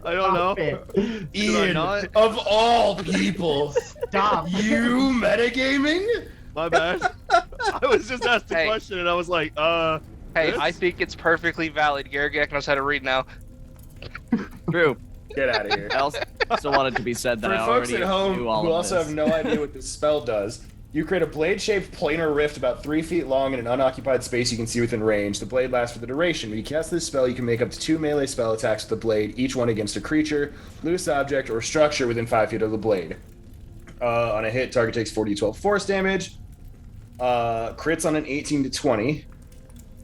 I don't know. Stop it. Ian, not? of all people, Stop. you metagaming? My bad. I was just asked a Hey. question and I was like, Hey, This- I think it's perfectly valid. Garagak knows how to read now. True. Get out of here. I also wanted to be said that For I folks already at home knew all who of also this. have no idea what this spell does, you create a blade-shaped planar rift about 3 feet long in an unoccupied space you can see within range. The blade lasts for the duration. When you cast this spell, you can make up to 2 melee spell attacks with the blade, each one against a creature, loose object, or structure within 5 feet of the blade. On a hit, target takes 4d12 force damage. Crits on an 18 to 20.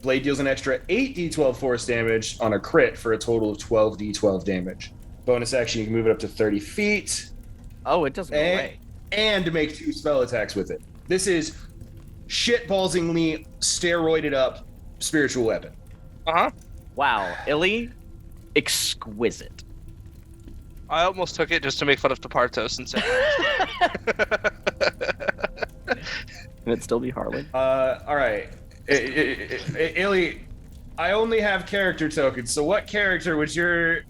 Blade deals an extra 8d12 force damage on a crit for a total of 12d12 damage. Bonus action, you can move it up to 30 feet. Oh, it doesn't go And, away. and make 2 spell attacks with it. This is shitballsingly steroided up spiritual weapon. Uh-huh. Wow, Illy, exquisite. I almost took it just to make fun of Tapartos and say. Can it still be Harlan? All right. Illy, I only have character tokens, so what character would your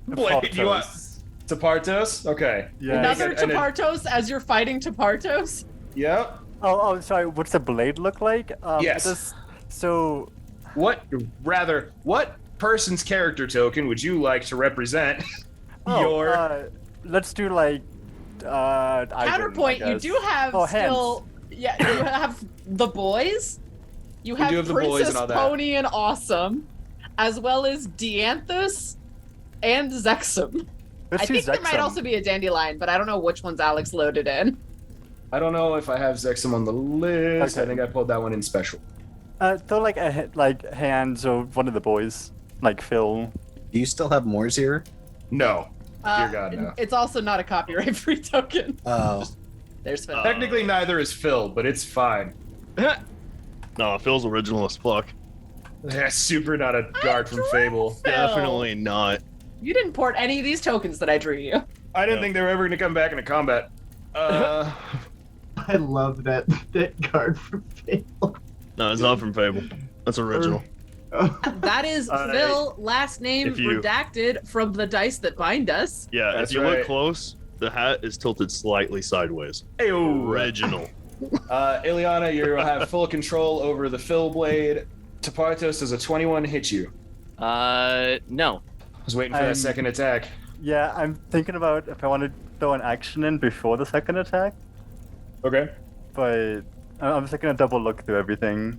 blade you want? Tapartos? Okay. Yeah. Another And it- Tapartos as you're fighting Tapartos? Yep. Oh, sorry. What's the blade look like? Yes. So, What person's character token would you like to represent your let's do like. Ivan, I Counterpoint, you guess. do have Oh, still. Yeah, you have the boys. You have do have the boys Princess and all that. Pony and Awesome, as well as Dianthus and Zexum. Let's I do think there might Zexum. also be a Dandelion, but I don't know which one's Alex loaded in. I don't know if I have Zexum on the list. Okay. I think I pulled that one in special. Throw like hands of one of the boys, like Phil. Do you still have Morzir? No. Dear God, no. It's also not a copyright-free token. Oh, There's Phil. Technically, neither is Phil, but it's fine. no, Phil's original as fuck. That's super not a guard from Fable. Phil. Definitely not. You didn't port any of these tokens that I drew you. I didn't No. think they were ever going to come back into combat. I love that card from Fable. No, it's not from Fable. That's original. That is Phil, last name if you- redacted from the dice that bind us. Yeah, That's if you right. look close, the hat is tilted slightly sideways. Ayo. Original. Ileana, you have full control over the Phil blade. Tapartos, does a 21 hit you? No. I was waiting for I'm- that second attack. Yeah, I'm thinking about if I want to throw an action in before the second attack, Okay. but I'm just gonna double look through everything.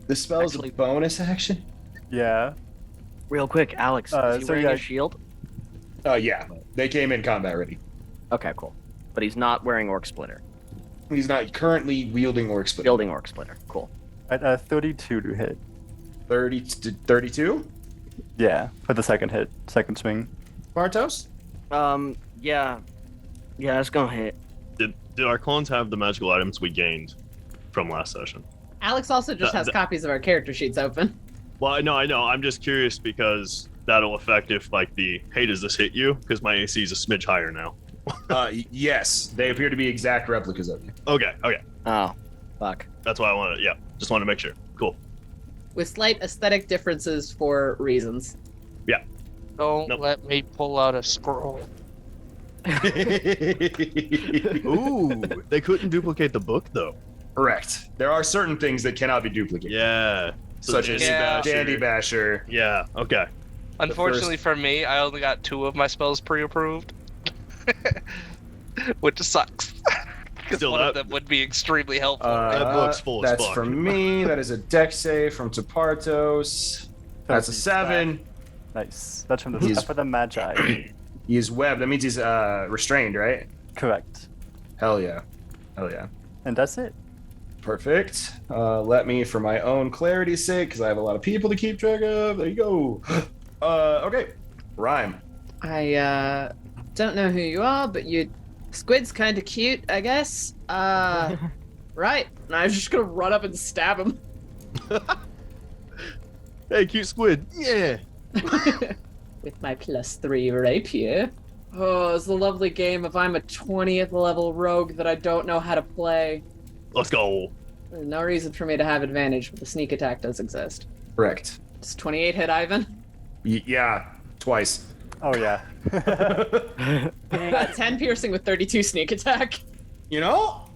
The spell's Actually- a bonus action? Yeah. Real quick, Alex, is he so wearing yeah. a shield? Yeah. They came in combat ready. Okay, cool. But he's not wearing Orc Splitter. He's not currently wielding Orc Splitter. Building Orc Splitter. Cool. At 32 to hit. 32? Yeah, for the second hit, second swing. Bartos? Yeah. Yeah, it's gonna hit. Did our clones have the magical items we gained from last session? Alex also just has copies of our character sheets open. Well, no, I know. I'm just curious because that'll affect if, like, hey, does this hit you? Because my AC is a smidge higher now. Yes. They appear to be exact replicas of you. Okay. Oh, fuck. That's why I wanted, just wanted to make sure. Cool. With slight aesthetic differences for reasons. Don't Nope. let me pull out a scroll. Ooh, they couldn't duplicate the book, though. Correct. There are certain things that cannot be duplicated. Yeah. Such as Dandy Basher. Yeah, okay. Unfortunately for me, I only got 2 of my spells pre-approved. Which sucks. Because Still, one of them would be extremely helpful. That book's full as That's fuck. for me. That is a dex save from Topartos. That's a 7. Nice. That's from the He's- stuff of the Magi. He is webbed. That means he's restrained, right? Correct. Hell yeah. And that's it. Perfect. Let me, for my own clarity's sake, because I have a lot of people to keep track of. There you go. Okay. Rhyme. I don't know who you are, but Squid's kind of cute, I guess. Right. And I was just gonna run up and stab him. Hey, cute squid. Yeah. With my +3 rapier. Oh, it's a lovely game if I'm a 20th level rogue that I don't know how to play. Let's go. There's no reason for me to have advantage, but the sneak attack does exist. Correct. Does 28 hit Ivan? Yeah. Twice. Oh, yeah. 10 piercing with 32 sneak attack. You know?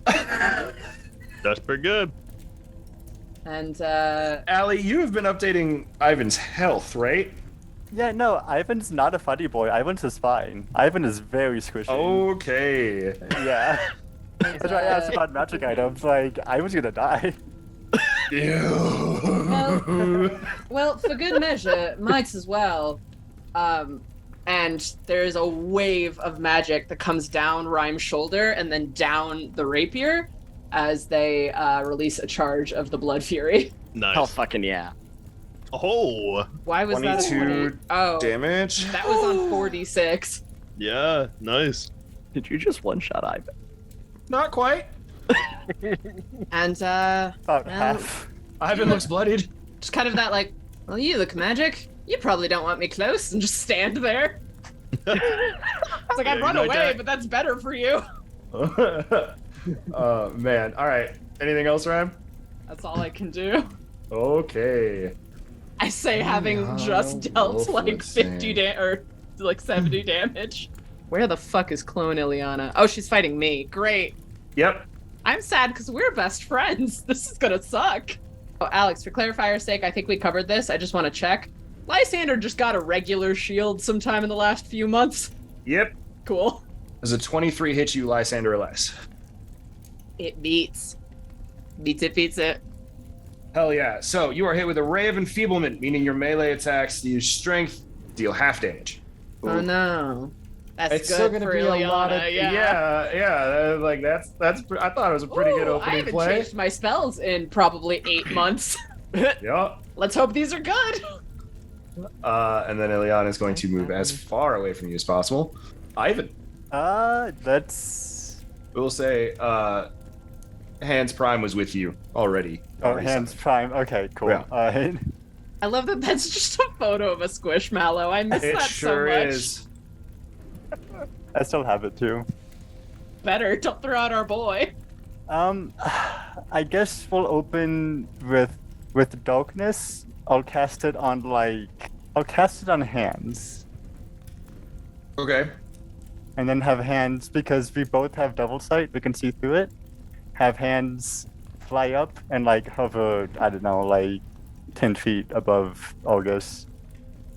That's pretty good. And, Allie, you have been updating Ivan's health, right? Yeah, no, Ivan's not a funny boy. Ivan's just fine. Ivan is very squishy. Okay. Yeah. That's why I asked about magic items. Like, Ivan's gonna die. well, for good measure, might as well. And there's a wave of magic that comes down Rhyme's shoulder and then down the rapier as they release a charge of the Blood Fury. Nice. Hell fucking yeah. Oh, Why was that a 22 20? Oh, damage. that was on 46. yeah, nice. Did you just one-shot Ivan? Not quite. And, About well, half. Ivan looks bloodied. just kind of that, like, well, you look magic. You probably don't want me close, and just stand there. It's like, I'd Yeah, run you know, away, Jack- but that's better for you. Oh, man. All right. Anything else, Rhyme? That's all I can do. Okay. I say, having just dealt like 50 or like 70 damage. Where the fuck is Clone Ileana? Oh, she's fighting me. Great. Yep. I'm sad because we're best friends. This is gonna suck. Oh, Alex, for clarifier's sake, I think we covered this. I just want to check. Lysander just got a regular shield sometime in the last few months. Yep. Cool. Does a 23 hit you, Lysander, or less? It beats. Beats it. Hell yeah. So you are hit with a Ray of Enfeeblement, meaning your melee attacks use strength, deal half damage. Oh no. That's It's good still gonna for be Ileana, a lot of yeah. like that's I thought it was a pretty good Ooh, I opening haven't play. changed my spells in probably 8 months. Yeah. Let's hope these are good. And then Ileana is going to move as far away from you as possible. Ivan, That's. we'll say Hands Prime was with you already. Oh, Already hands summoned. prime. Okay, cool. Yeah. Alright. I love that that's just a photo of a Squishmallow. I miss It that sure so much. is. I still have it too. Better, don't throw out our boy. I guess we'll open with darkness. I'll cast it on hands, Okay. and then have hands because we both have double sight. We can see through it. Have hands fly up and like hover. I don't know, like 10 feet above August.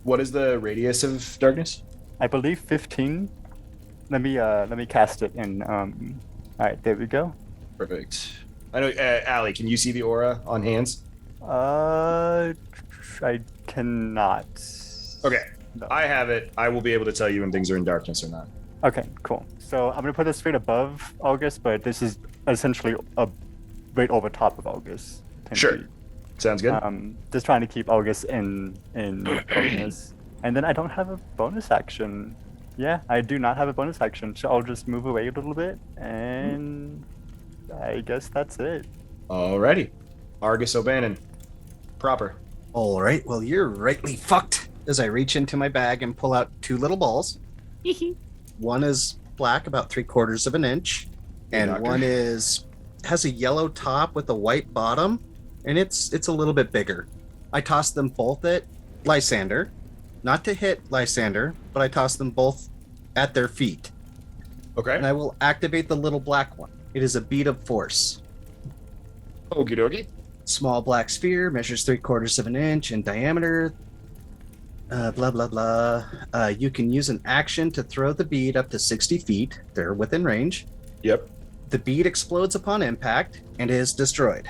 What is the radius of darkness? I believe 15. Let me cast it in. All right, there we go. Perfect. I know, Allie, can you see the aura on hands? I cannot. Okay. No. I have it. I will be able to tell you when things are in darkness or not. Okay, cool. So I'm gonna put this straight above August, but this is essentially right over top of August. 10 Sure. feet. Sounds good. Just trying to keep August in focus. And then I don't have a bonus action. Yeah, I do not have a bonus action, so I'll just move away a little bit, and I guess that's it. Alrighty. Argus O'Bannon. Proper. All right, well, you're rightly fucked. As I reach into my bag and pull out 2 little balls. One is black, about 3/4 of an inch, and Doctor. one has a yellow top with a white bottom, and it's a little bit bigger. I toss them both at Lysander, not to hit Lysander, but I toss them both at their feet, Okay. and I will activate the little black one. It is a bead of force. Okie dokie. Small black sphere, measures 3/4 of an inch in diameter. Blah, blah, blah. You can use an action to throw the bead up to 60 feet. They're within range. Yep. The bead explodes upon impact and is destroyed.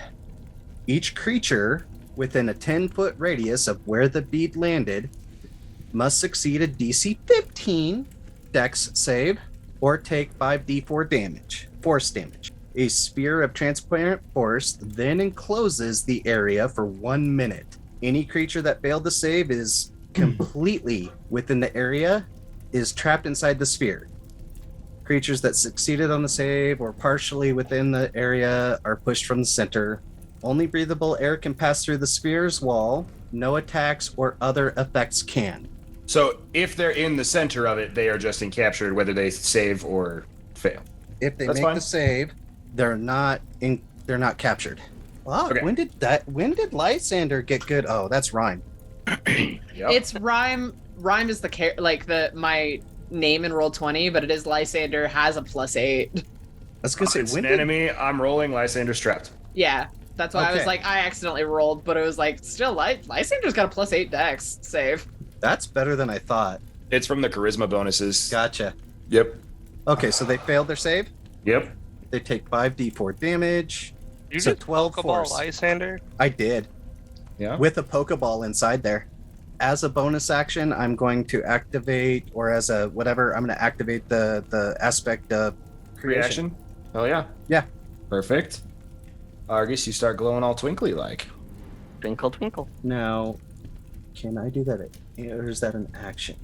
Each creature within a 10-foot radius of where the bead landed must succeed a DC 15 Dex save or take 5d4 damage, force damage. A sphere of transparent force then encloses the area for 1 minute. Any creature that failed to save is completely within the area is trapped inside the sphere. Creatures that succeeded on the save or partially within the area are pushed from the center. Only breathable air can pass through the sphere's wall. No attacks or other effects can. So if they're in the center of it, they are just encaptured, whether they save or fail. If they That's make fine. the save, they're not captured. Wow, Okay. when did Lysander get good? Oh, that's Rhyme. Yep. It's Rhyme. Rhyme is my name in Roll20, but it is Lysander has a +8. I was gonna say It's when an did enemy. I'm rolling Lysander strapped. Yeah, that's why I was Okay. like, I accidentally rolled, but it was like, still, Lysander's got a +8 Dex save. that's better than I thought. It's from the charisma bonuses. Gotcha. Yep. Okay, so they failed their save. Yep. They take 5d4 damage. You So just 12 Pokeball force. Lysander? I did. Yeah. With a Pokeball inside there. As a bonus action, I'm going to activate, or as a whatever, I'm going to activate the aspect of creation. Reaction. Hell yeah. Yeah. Perfect. Argus, you start glowing all twinkly like. Twinkle, twinkle. Now, can I do that, or is that an action?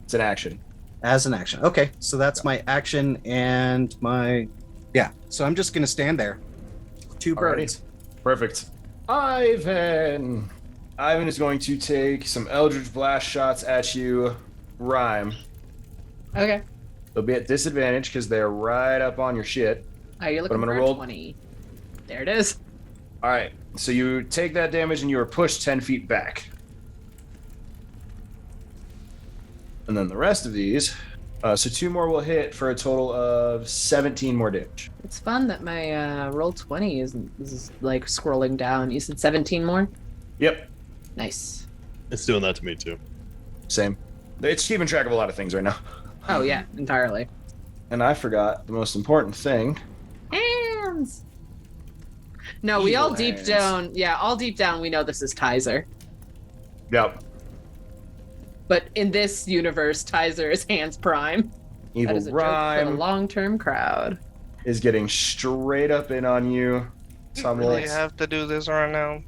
It's an action. As an action. Okay, so that's my action and my... Yeah, so I'm just going to stand there. 2 birds. Perfect. Ivan. Ivan is going to take some Eldritch Blast shots at you. Rhyme. Okay. They'll be at disadvantage because they're right up on your shit. Are you I'm looking gonna for roll- a 20? There it is. All right. So you take that damage and you are pushed 10 feet back. And then the rest of these. So 2 more will hit for a total of 17 more damage. It's fun that my Roll20 is like scrolling down. You said 17 more? Yep. Nice. It's doing that to me too. Same. It's keeping track of a lot of things right now. Oh, yeah, entirely. And I forgot the most important thing. Hands! No, we all Evil deep hands. down, all deep down, we know this is Tizer. Yep. But in this universe, Tizer is Hands Prime. That Evil is a joke for the Rhyme long-term crowd. is getting straight up in on you. You Some really looks. have to do this right now.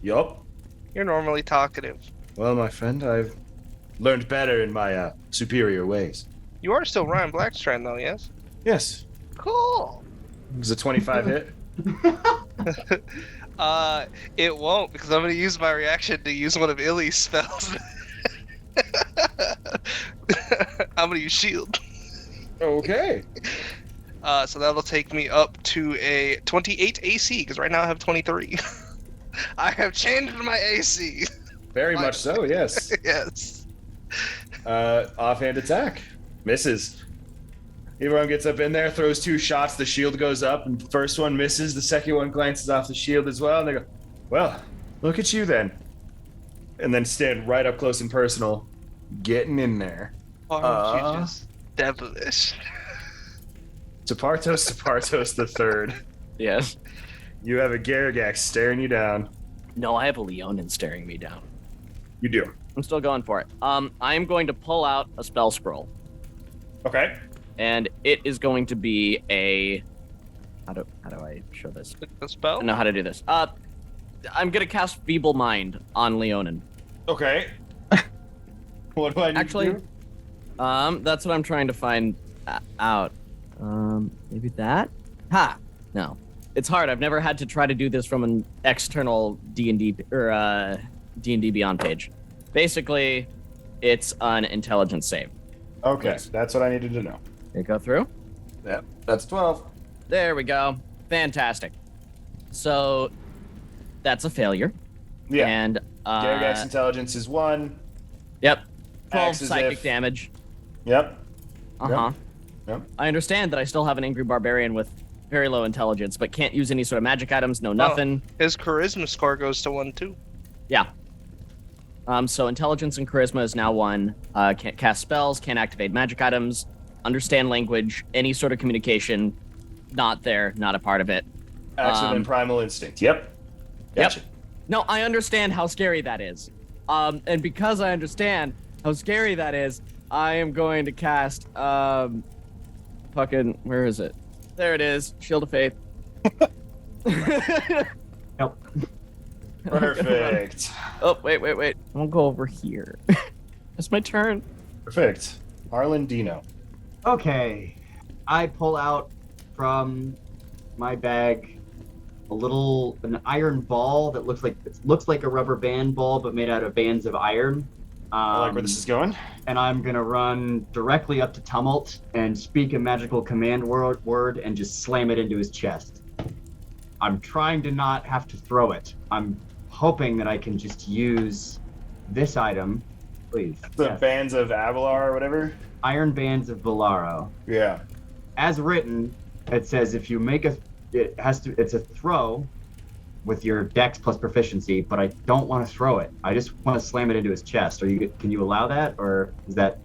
Yup. You're normally talkative. Well, my friend, I've learned better in my superior ways. You are still Ryan Blackstrand, though, yes? Yes. Cool. Is a 25 hit? It won't, because I'm going to use my reaction to use one of Illy's spells. I'm going to use Shield. Okay. So that'll take me up to a 28 AC, because right now I have 23. I have changed my AC. Very much so, yes. Yes. Offhand attack. Misses. Everyone gets up in there, throws 2 shots, the shield goes up, and the first one misses, the second one glances off the shield as well, and they go, well, look at you then. And then stand right up close and personal, getting in there. Aren't you just devilish? Tapartos the third. Yes. You have a Garagax staring you down. No, I have a Leonin staring me down. You do. I'm still going for it. I am going to pull out a spell scroll. Okay. And it is going to be a. How do I show this? The spell? I don't know how to do this. I'm gonna cast Feeble Mind on Leonin. Okay. What do I need Actually, to do? That's what I'm trying to find out. Maybe that? Ha! No. It's hard. I've never had to try to do this from an external D&D or D&D Beyond page. Basically, it's an intelligence save. Okay, Yes. that's what I needed to know. Here, go through. Yep, that's 12. There we go. Fantastic. So, that's a failure. Yeah. And, Garagax intelligence is 1. Yep. 12 Acts as psychic if- damage. Yep. Uh-huh. Yep. I understand that I still have an angry barbarian with very low intelligence, but can't use any sort of magic items, no nothing. His charisma score goes to 1 too. Yeah. So intelligence and charisma is now 1. Can't cast spells, can't activate magic items, understand language, any sort of communication, not there, not a part of it. Action and primal instinct. Yep. Gotcha. Yep. No, I understand how scary that is. And because I understand how scary that is, I am going to cast fucking where is it? There it is. Shield of Faith. Nope. Perfect. Oh, wait. I'm gonna go over here. It's my turn. Perfect. Arlen Dino. Okay. I pull out from my bag an iron ball that looks like a rubber band ball, but made out of bands of iron. I like where this is going. And I'm gonna run directly up to Tumult and speak a magical command word and just slam it into his chest. I'm trying to not have to throw it. I'm hoping that I can just use this item, please. The Yes. bands of Avalar or whatever. Iron Bands of Volaro. Yeah. As written, it says if you make it's a throw with your dex plus proficiency, but I don't want to throw it. I just want to slam it into his chest. Can you allow that, or is that?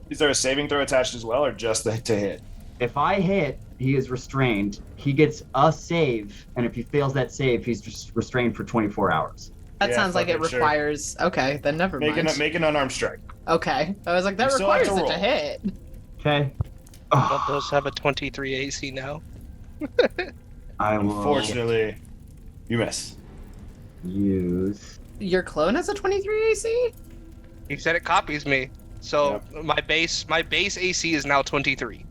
Is there a saving throw attached as well, or just to hit? If I hit, he is restrained. He gets a save, and if he fails that save, he's just restrained for 24 hours. That Yeah, sounds like it fucking sure. requires. Okay, then never mind. Make an unarmed strike. Okay, I was like, that You still have requires to it to roll. hit. Okay. Don't those have a 23 AC now? I will Unfortunately, you miss. use. Your clone has a 23 AC? He said it copies me. So my base AC is now 23.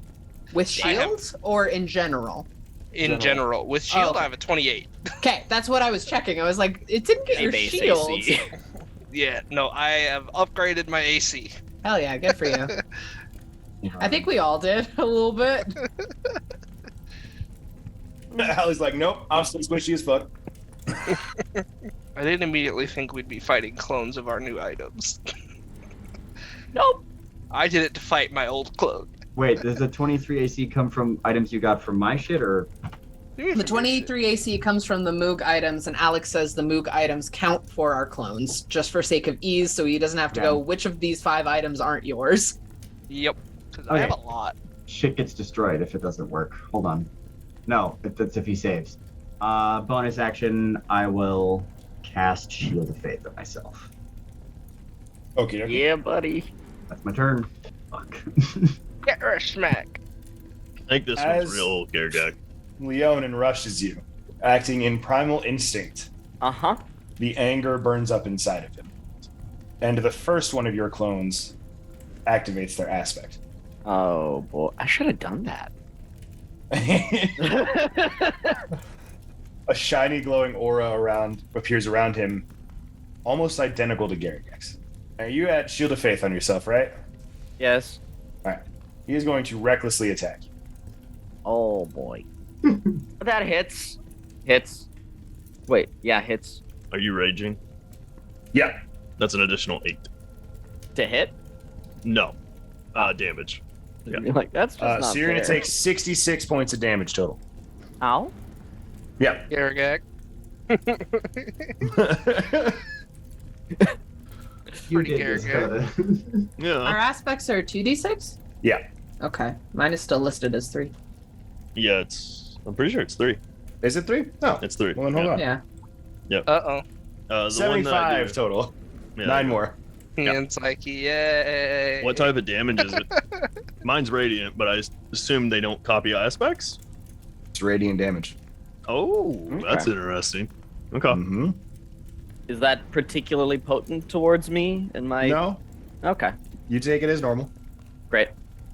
With I have- shields or in general? In general. With shield, okay. I have a 28. Okay, that's what I was checking. I was like, it didn't get your base shields. AC. Yeah, no, I have upgraded my AC. Hell yeah, good for you. I think we all did a little bit. Hallie's like, nope, I'm still squishy as fuck. I didn't immediately think we'd be fighting clones of our new items. Nope. I did it to fight my old clone. Wait, does the 23 AC come from items you got from my shit, or? The 23 AC comes from the Moog items, and Alex says the Moog items count for our clones, just for sake of ease, so he doesn't have to go, which of these 5 items aren't yours? Yep, because I have a lot. Shit gets destroyed if it doesn't work. Hold on. No, that's if he saves. Bonus action, I will cast Shield of Faith on myself. Okay. Yeah, buddy. That's my turn. Fuck. Get her a smack. I think this As- one's real, Gargak. Leonin rushes you, acting in primal instinct. Uh-huh. The anger burns up inside of him. And the first one of your clones activates their aspect. Oh boy, I should have done that. A shiny glowing aura appears around him, almost identical to Garagax. Now you had Shield of Faith on yourself, right? Yes. Alright. He is going to recklessly attack you. Oh boy. That hits. Hits. Wait, yeah, hits. Are you raging? Yeah. That's an additional 8. To hit? No. Damage. Yeah. You're like, that's just not So you're going to fair. take 66 points of damage total. Ow. Yeah. Garagak. You Pretty did this, Garagak. Coda. Yeah. Our aspects are 2d6? Yeah. Okay, mine is still listed as 3. Yeah, I'm pretty sure it's 3. Is it 3? No. It's 3. Well, then hold on. Yeah. Uh-oh. The one that I 75 do, total. yeah, 9 more. Yeah. And it's like, yay. What type of damage is it? Mine's radiant, but I assume they don't copy aspects. It's radiant damage. Oh, that's Okay. interesting. Okay. Mm-hmm. Is that particularly potent towards me and my? No, Okay, you take it as normal. great.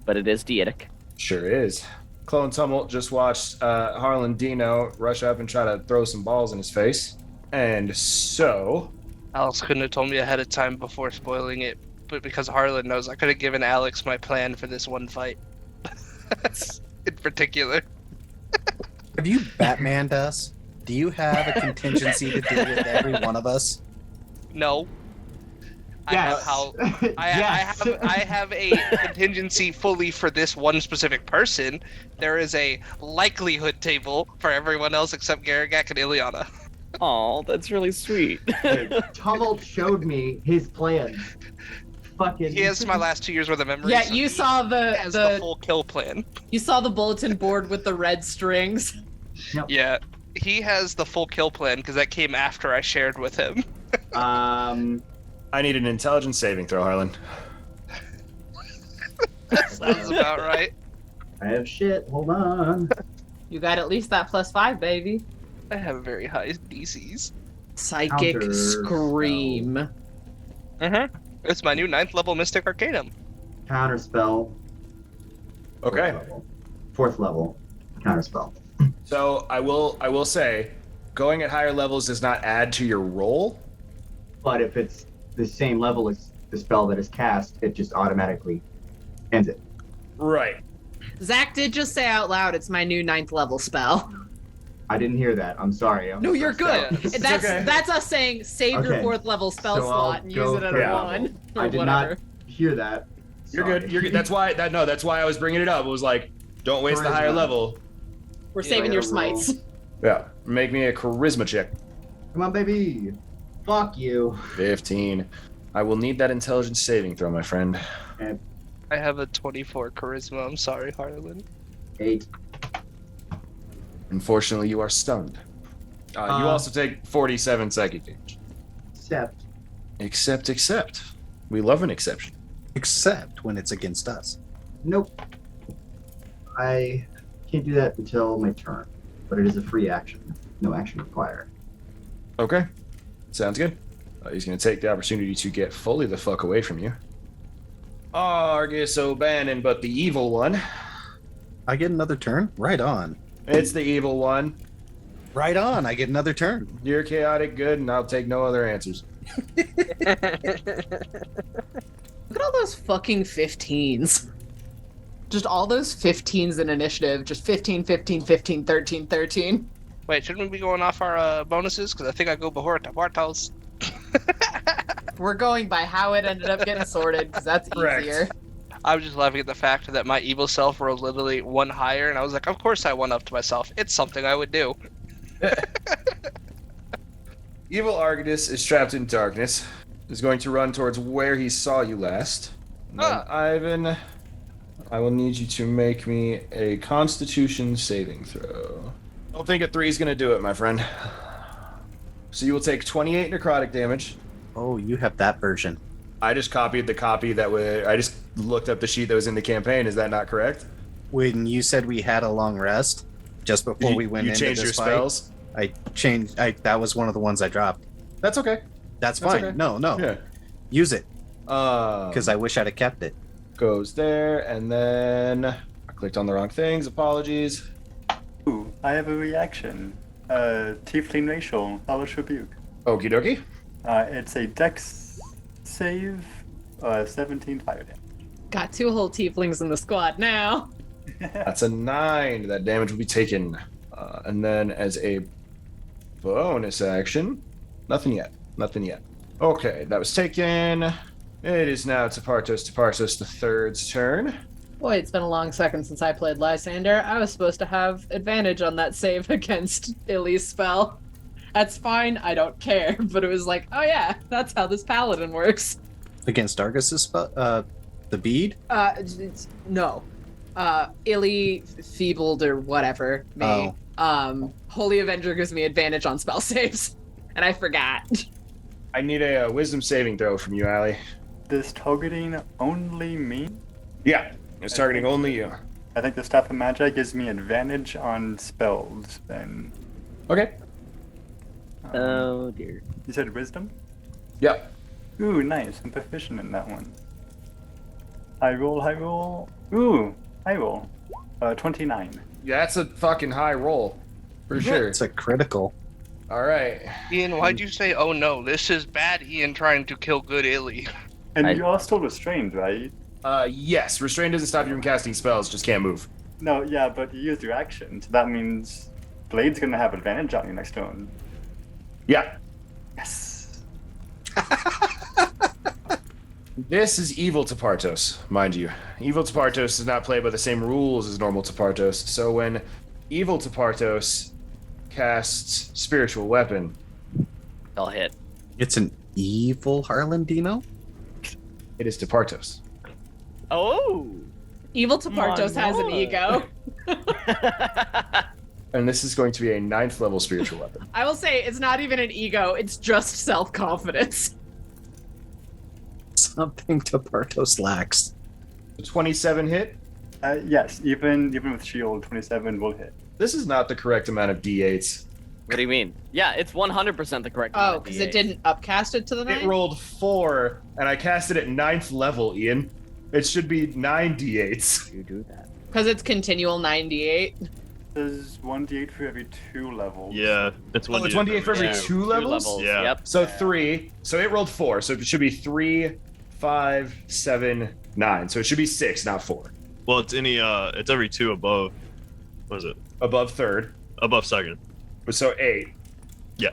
But it is deitic. Sure is. Clone Tumult just watched Harlan Dino rush up and try to throw some balls in his face. And so, Alex couldn't have told me ahead of time before spoiling it, but because Harlan knows, I could have given Alex my plan for this one fight. In particular. Have you Batmaned us? Do you have a contingency to deal with every one of us? No. Yes. I have a contingency fully for this one specific person. There is a likelihood table for everyone else except Garagak and Ileana. Oh, that's really sweet. Tumult showed me his plans. Fucking. He has my last 2 years worth of memories. Yeah, so you he saw the has the full kill plan. you saw the bulletin board with the red strings. Yeah, he has the full kill plan because that came after I shared with him. I need an intelligence saving throw, Harlan. Sounds about right. I have shit. Hold on. You got at least that +5, baby. I have very high DCs. Psychic Counter scream. It's my new 9th level Mystic Arcanum. Counter spell. Okay. Fourth level. Counter spell. So I will say, going at higher levels does not add to your roll. But if it's the same level as the spell that is cast, it just automatically ends it. Right. Zach did just say out loud, "It's my new 9th level spell." I didn't hear that. I'm sorry. No, you're good. Yeah. That's okay. that's us saying save your Okay. 4th level spell So I'll slot and use go it at for a that 1 or I did whatever. not hear that. You're Sorry. good. You're good. That's why I was bringing it up. It was like, don't waste the higher Charisma. level. We're Yeah, saving I your gotta roll. smites. Yeah. Make me a charisma check. Come on, baby. Fuck you. 15. I will need that intelligence saving throw, my friend. I have a 24 charisma. I'm sorry, Harlan. 8. Unfortunately, you are stunned. You also take 47 psychic damage. Except. We love an exception. Except when it's against us. Nope. I can't do that until my turn, but it is a free action. No action required. Okay. Sounds good. He's going to take the opportunity to get fully the fuck away from you. Argus O'Bannon, but the evil one. I get another turn? Right on. It's the evil one. Right on. I get another turn. You're chaotic good, and I'll take no other answers. Look at all those fucking 15s. Just all those 15s in initiative. Just 15, 15, 15, 13, 13. Wait, shouldn't we be going off our bonuses? Because I think I go before to Bartos. We're going by how it ended up getting sorted, because that's Correct. easier. I was just laughing at the fact that my evil self rolled literally 1 higher, and I was like, of course I went up to myself. It's something I would do. Evil Argus is trapped in darkness. Is going to run towards where he saw you last. And then, Ivan, I will need you to make me a Constitution saving throw. I don't think a 3 is going to do it, my friend. So you will take 28 necrotic damage. Oh, you have that version. I just copied the copy that was. I just looked up the sheet that was in the campaign. Is that not correct? When you said we had a long rest, just before we went you into changed this your fight, spells. I changed. That was one of the ones I dropped. That's okay. That's That's fine. okay. No, Yeah. use it Because because I wish I'd have kept it. goes there, and then I clicked on the wrong things. Apologies. Ooh, I have a reaction. Tiefling racial, Hellish Rebuke. Okie dokie. It's a dex save, 17 fire damage. Got 2 whole tieflings in the squad now. That's a 9. That damage will be taken. And then as a bonus action, nothing yet. Okay, that was taken. It is now Tapartos the third's turn. Boy, it's been a long second since I played Lysander. I was supposed to have advantage on that save against Illy's spell. That's fine, I don't care. But it was like, oh yeah, that's how this paladin works. Against Argus's spell, the bead. No. Illy feebled or whatever me. Holy Avenger gives me advantage on spell saves. And I forgot. I need a wisdom saving throw from you, Allie. this targeting only me? Yeah, it's targeting only you. I think the Staff of Magi gives me advantage on spells then. Okay. Oh dear. You said wisdom? Yep. Ooh, nice. I'm proficient in that one. High roll. Ooh, high roll. 29. Yeah, that's a fucking high roll. For sure. It's a critical. All right. Ian, why'd you say, oh no, this is bad Ian trying to kill good Illy? And you are still restrained, right? Yes. Restraint doesn't stop you from casting spells, just can't move. No, yeah, but you used your action, so that means Blade's gonna have advantage on you next turn. Yeah. Yes. This is evil Tepartos, mind you. Evil Tepartos does not play by the same rules as normal Tepartos, so when evil Tepartos casts spiritual weapon, I'll hit. It's an evil Harlandino? it is Tepartos. Oh. Evil Tepartos has an lord. ego. And this is going to be a 9th level spiritual weapon. I will say it's not even an ego, it's just self-confidence. Something Tepartos lacks. 27 hit. Yes, even with shield, 27 will hit. This is not the correct amount of d8s. What do you mean? Yeah, it's 100% the correct. Oh, because it didn't upcast it to the 9? It rolled 4, and I cast it at 9th level, Ian. It should be 9 d8s. You do that. Because it's continual 98. There's 1d8 for every 2 levels. Yeah, it's one. Oh, it's 1d8 for every Yeah. 2 levels? Yeah. Yep. So 3. So it rolled 4. So it should be 3, 5, 7, 9. So it should be 6, not 4. Well, it's it's every 2 above. What is it? Above 3rd. Above 2nd. So 8. Yeah.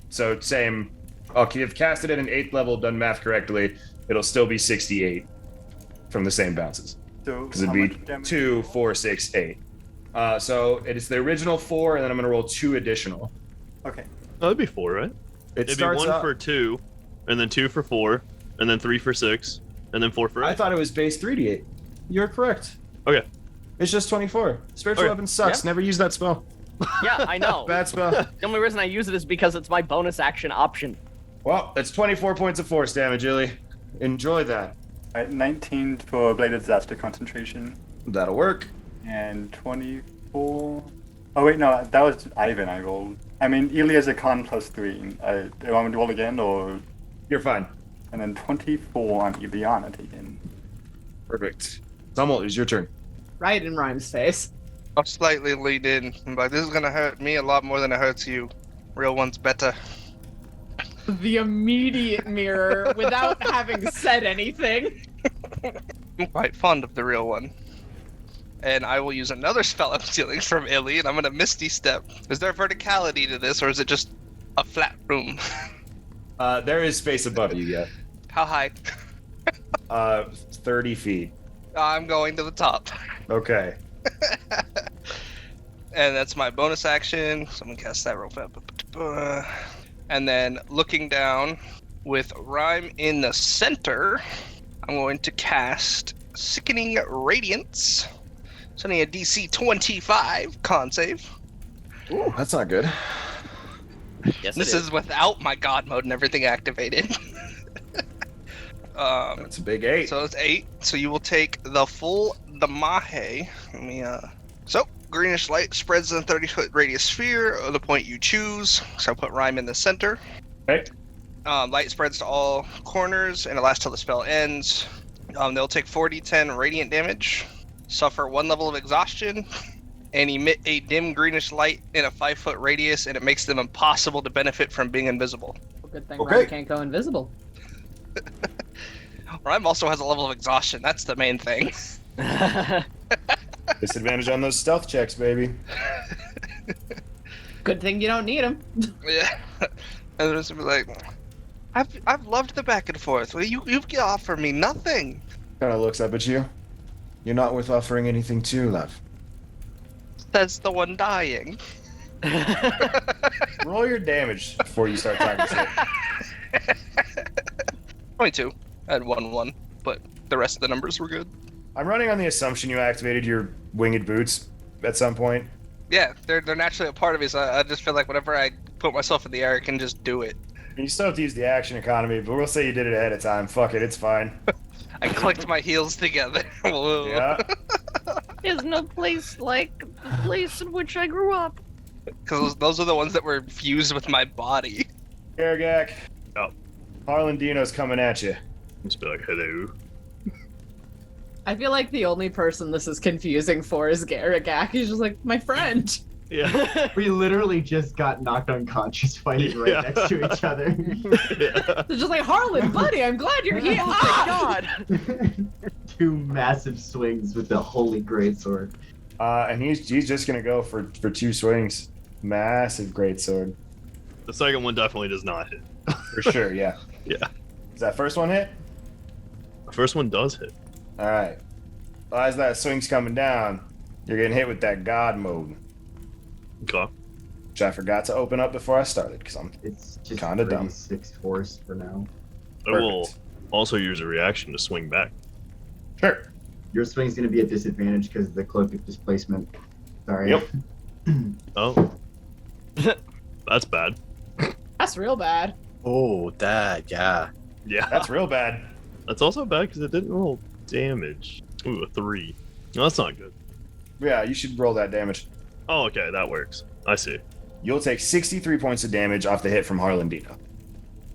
So same. Okay, if cast it at an 8th level, done math correctly, it'll still be 68 from the same bounces. So Because it'd how be much damage 2, 4, 6, 8. So it is the original 4, and then I'm going to roll 2 additional. Okay. Oh, that'd be 4, right? It It'd be starts 1 out- for 2, and then 2 for 4, and then 3 for 6, and then 4 for 8. I thought it was base 3d8. You're correct. Okay. It's just 24. Spiritual Okay. weapon sucks. Yeah. Never use that spell. Yeah, I know. Bad spell. The only reason I use it is because it's my bonus action option. Well, that's 24 points of force damage, Illy. Enjoy that. Alright, 19 for Bladed Disaster Concentration, That'll work. and 24... Oh wait, no, that was Ivan I rolled. I mean, Ely is a con plus 3. Do you want me to roll again, or... You're fine. And then 24 on Ileana taken. Perfect. Tummel, it's your turn. Right in Rhyme's face. I'll slightly lead in. I'm like, this is gonna hurt me a lot more than it hurts you. Real one's better. The immediate mirror without having said anything. I'm quite fond of the real one. And I will use another spell I'm stealing from Illy, and I'm gonna Misty Step. Is there verticality to this, or is it just a flat room? There is space above you yet. How high? 30 feet. I'm going to the top. Okay. And that's my bonus action. So I'm gonna cast that real fast. And then looking down with Rhyme in the center, I'm going to cast Sickening Radiance. Sending a DC 25 con save. Ooh, that's not good. Yes, This is without my God mode and everything activated. That's a big 8. So it's 8. So you will take the full Mahe. Let me So greenish light spreads in a 30-foot radius sphere of the point you choose. So I'll put Rhyme in the center. Okay. Light spreads to all corners and it lasts till the spell ends. They'll take 4d10 radiant damage, suffer 1 level of exhaustion, and emit a dim greenish light in a 5-foot radius, and it makes them impossible to benefit from being invisible. Well, good thing Okay. Rhyme can't go invisible. Rhyme also has a level of exhaustion. That's the main thing. Disadvantage on those stealth checks, baby. Good thing you don't need him. Yeah. And it's be like, I've loved the back and forth. Well, you offer me nothing. Kind of looks up at you. You're not worth offering anything to, love. Says the one dying. Roll your damage before you start talking shit. 22. I had 1-1, but the rest of the numbers were good. I'm running on the assumption you activated your winged boots at some point. Yeah, they're naturally a part of me, so I just feel like whenever I put myself in the air, I can just do it. You still have to use the action economy, but we'll say you did it ahead of time. Fuck it, it's fine. I clicked my heels together. Whoa. Yeah. There's no place like the place in which I grew up. Because those are the ones that were fused with my body. Garagak. Oh. Harlan Dino's coming at you. Just be like, hello. I feel like the only person this is confusing for is Garagak. He's just like, my friend. Yeah. We literally just got knocked unconscious fighting right Yeah. next to each other. Yeah. They're just like, Harlan, buddy, I'm glad you're here. Oh Ah! my god! Two massive swings with the holy greatsword. And he's just gonna go for 2 swings. Massive greatsword. The second one definitely does not hit. For sure, yeah. Yeah. Is that first one hit? The first one does hit. Alright. Well, as that swing's coming down, you're getting hit with that God mode. Okay. Which I forgot to open up before I started, because I'm It's just Kinda dumb. 6 force for now. I will Perfect. also use a reaction to swing back. Sure. Your swing's going to be at disadvantage because of the cloak of displacement. Sorry. Yep. Oh. That's bad. That's real bad. Oh, that, yeah. Yeah. That's real bad. That's also bad because it didn't roll damage. Ooh, a 3. No, that's not good. Yeah, you should roll that damage. Oh, okay, that works. I see. You'll take 63 points of damage off the hit from Harlan Dino.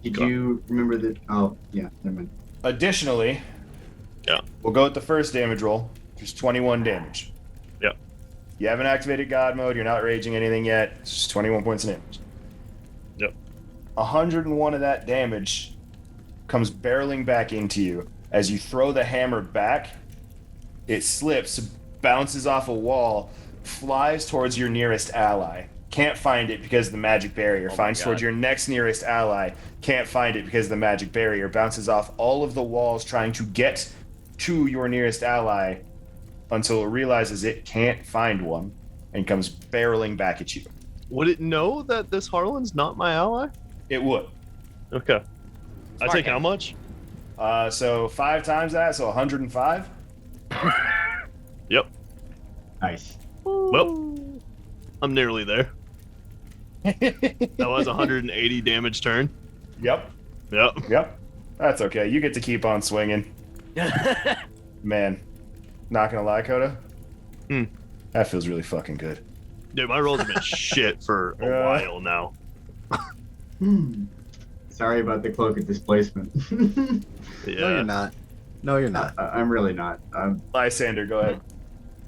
Did Okay. you remember that? Oh, yeah, never mind. Additionally, Yeah. we'll go with the first damage roll. There's 21 damage. Yep. You haven't activated God mode. You're not raging anything yet. It's just 21 points of damage. Yep. 101 of that damage comes barreling back into you. As you throw the hammer back, it slips, bounces off a wall, flies towards your nearest ally. Can't find it because of the magic barrier. Oh my Finds towards God. your next nearest ally. Can't find it because of the magic barrier. Bounces off all of the walls trying to get to your nearest ally until it realizes it can't find one and comes barreling back at you. Would it know that this Harlan's not my ally? It would. Okay. I take Smart. how much? So 5 times that, so 105. Yep. Nice. Well, I'm nearly there. That was 180 damage turn. Yep. Yep. That's okay. You get to keep on swinging. Man, not gonna lie, Coda. Hmm. That feels really fucking good. Dude, my rolls have been shit for a while now. Sorry about the cloak of displacement. Yeah. No, you're not. No, you're not. I'm really not. Lysander, go ahead.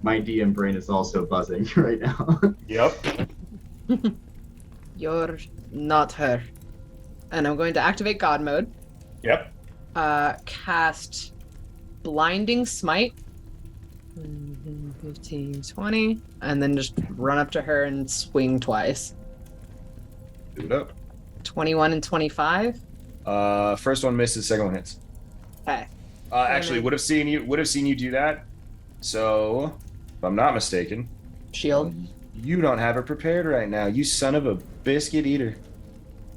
My DM brain is also buzzing right now. Yep. You're not her. And I'm going to activate God mode. Yep. Cast Blinding Smite. 15, 20. And then just run up to her and swing twice. Do it up. 21 and 25. First one misses, second one hits. Okay. Actually, would have seen you do that. So, if I'm not mistaken, Shield. you don't have it prepared right now. You son of a biscuit eater.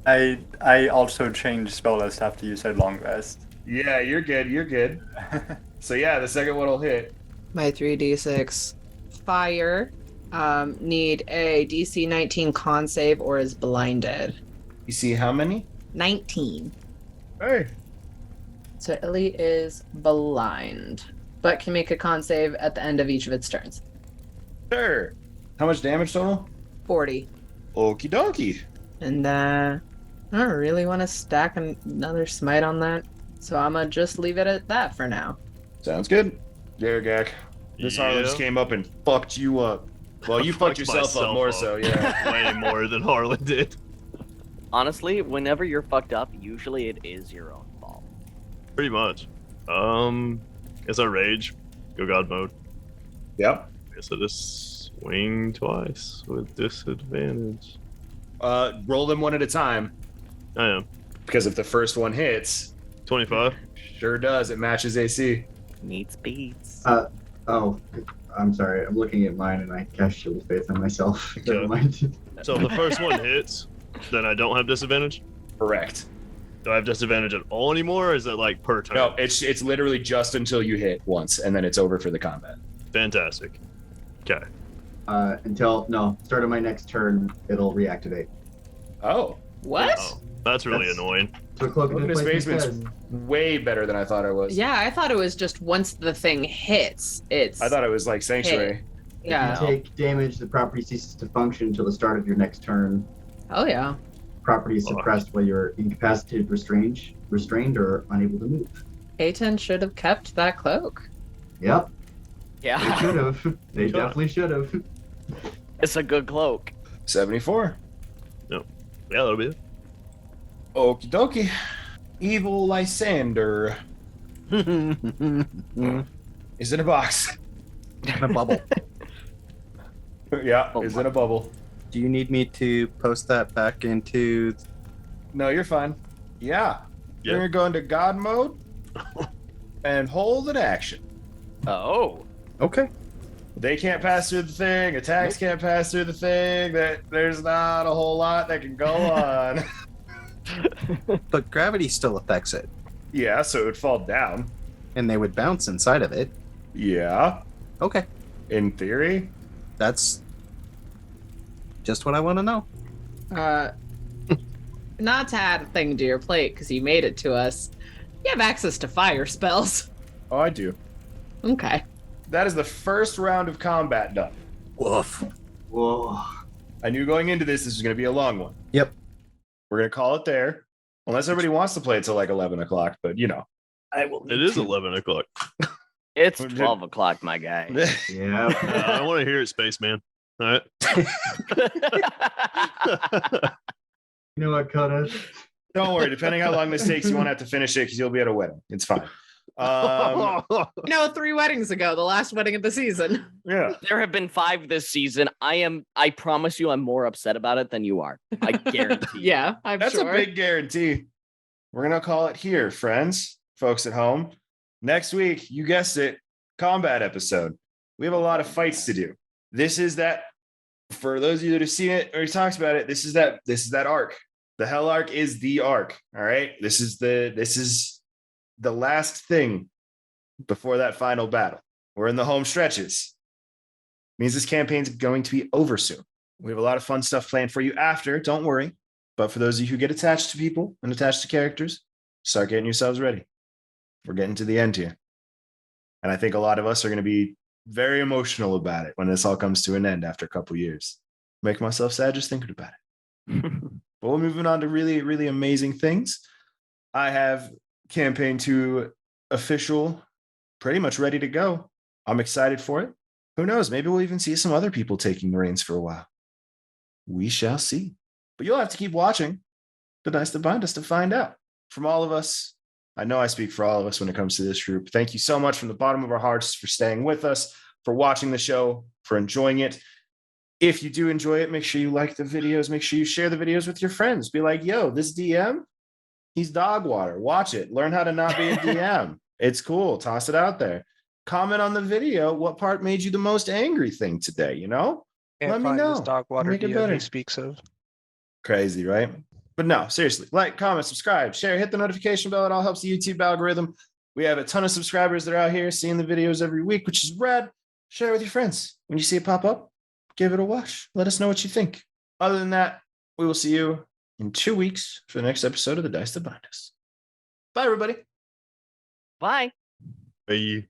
I also changed spell list after you said long rest. Yeah, you're good. You're good. So yeah, the second one will hit. My 3d6. Fire. Need a DC 19 con save or is blinded. You see how many? 19. Hey. So Illy is blind, but can make a con save at the end of each of its turns. Sure. How much damage total? 40. Okie dokie. And I don't really want to stack another smite on that, so I'm gonna just leave it at that for now. Sounds good. Garagak. This Harlan just came up and fucked you up. Well, you fucked yourself up more so, yeah. Way more than Harlan did. Honestly, whenever you're fucked up, usually it is your own fault. Pretty much. Guess I rage. Go God mode. Yep. Guess I just swing twice with disadvantage. Roll them one at a time, I am. because if the first one hits, 25. sure does, it matches AC. Meets beats. Oh, I'm sorry. I'm looking at mine and I cast Shield of Faith on myself. Okay. Never mind. So if the first one hits, then I don't have disadvantage? Correct. Do I have disadvantage at all anymore, or is it like per turn? No, it's literally just until you hit once, and then it's over for the combat. Fantastic. Okay. Start of my next turn, it'll reactivate. Oh. What? Oh. That's really That's- annoying. So cloak Look and at his displacement basement's says. way better than I thought it was. Yeah, I thought it was just once the thing hits, it's. I thought it was like Sanctuary. Yeah. If you take damage, the property ceases to function until the start of your next turn. Oh yeah. Property is suppressed while you're incapacitated, restrained, or unable to move. Peyton should have kept that cloak. Yep, they Yeah, should have. They Shut up. definitely should have. it's a good cloak. 74. Yeah, that'll be it. Okie dokie. Evil Lysander is in a box. In a bubble. Yeah, Oh is my- in a bubble. Do you need me to post that back into? No, you're fine. Yeah. Yeah. We're gonna go into God mode and hold an action. Oh, Okay. They can't pass through the thing. Attacks can't pass through the thing. That there's not a whole lot that can go on. But gravity still affects it, Yeah, so it would fall down. and they would bounce inside of it. Yeah, Okay. in theory. That's just what I want to know. Not to add a thing to your plate because you made it to us. You have access to fire spells. Oh, I do. Okay. That is the first round of combat done. Woof. Whoa. I knew going into this was going to be a long one. Yep. We're going to call it there. Unless everybody wants to play it till like 11 o'clock, but you know. I will. It is 11 o'clock. it's 12 o'clock, my guy. Yeah. I want to hear it, Spaceman. All right. You know what, Coda? Don't worry. Depending how long this takes, you won't have to finish it because you'll be at a wedding. It's fine. No, 3 weddings ago, the last wedding of the season. Yeah. There have been 5 this season. I promise you, I'm more upset about it than you are. I guarantee. Yeah, I'm That's sure. a big guarantee. We're going to call it here, friends, folks at home. Next week, you guessed it, combat episode. We have a lot of fights to do. This is that, for those of you that have seen it or he talks about it, this is that arc. The Hell arc is the arc. All right. This is the last thing before that final battle. We're in the home stretches. Means this campaign's going to be over soon. We have a lot of fun stuff planned for you after. Don't worry. But for those of you who get attached to people and attached to characters, start getting yourselves ready. We're getting to the end here. And I think a lot of us are going to be very emotional about it when this all comes to an end after a couple years. Make myself sad just thinking about it. But we're moving on to really, really amazing things. I have campaign 2 official, pretty much ready to go. I'm excited for it. Who knows? Maybe we'll even see some other people taking the reins for a while. We shall see. But you'll have to keep watching The Dice That Bind Us to find out. From all of us, I know I speak for all of us when it comes to this group. Thank you so much from the bottom of our hearts for staying with us, for watching the show, for enjoying it. If you do enjoy it, make sure you like the videos. Make sure you share the videos with your friends. Be like, yo, this DM, he's dog water. Watch it. Learn how to not be a DM. It's cool. Toss it out there. Comment on the video. What part made you the most angry thing today? You know? Can't Let me find know. this dog water Make it DM better. he speaks of. Crazy, right? But no, seriously, like, comment, subscribe, share, hit the notification bell. It all helps the YouTube algorithm. We have a ton of subscribers that are out here seeing the videos every week, which is rad. Share it with your friends. When you see it pop up, give it a watch. Let us know what you think. Other than that, we will see you in 2 weeks for the next episode of The Dice That Bind Us. Bye, everybody. Bye. Bye.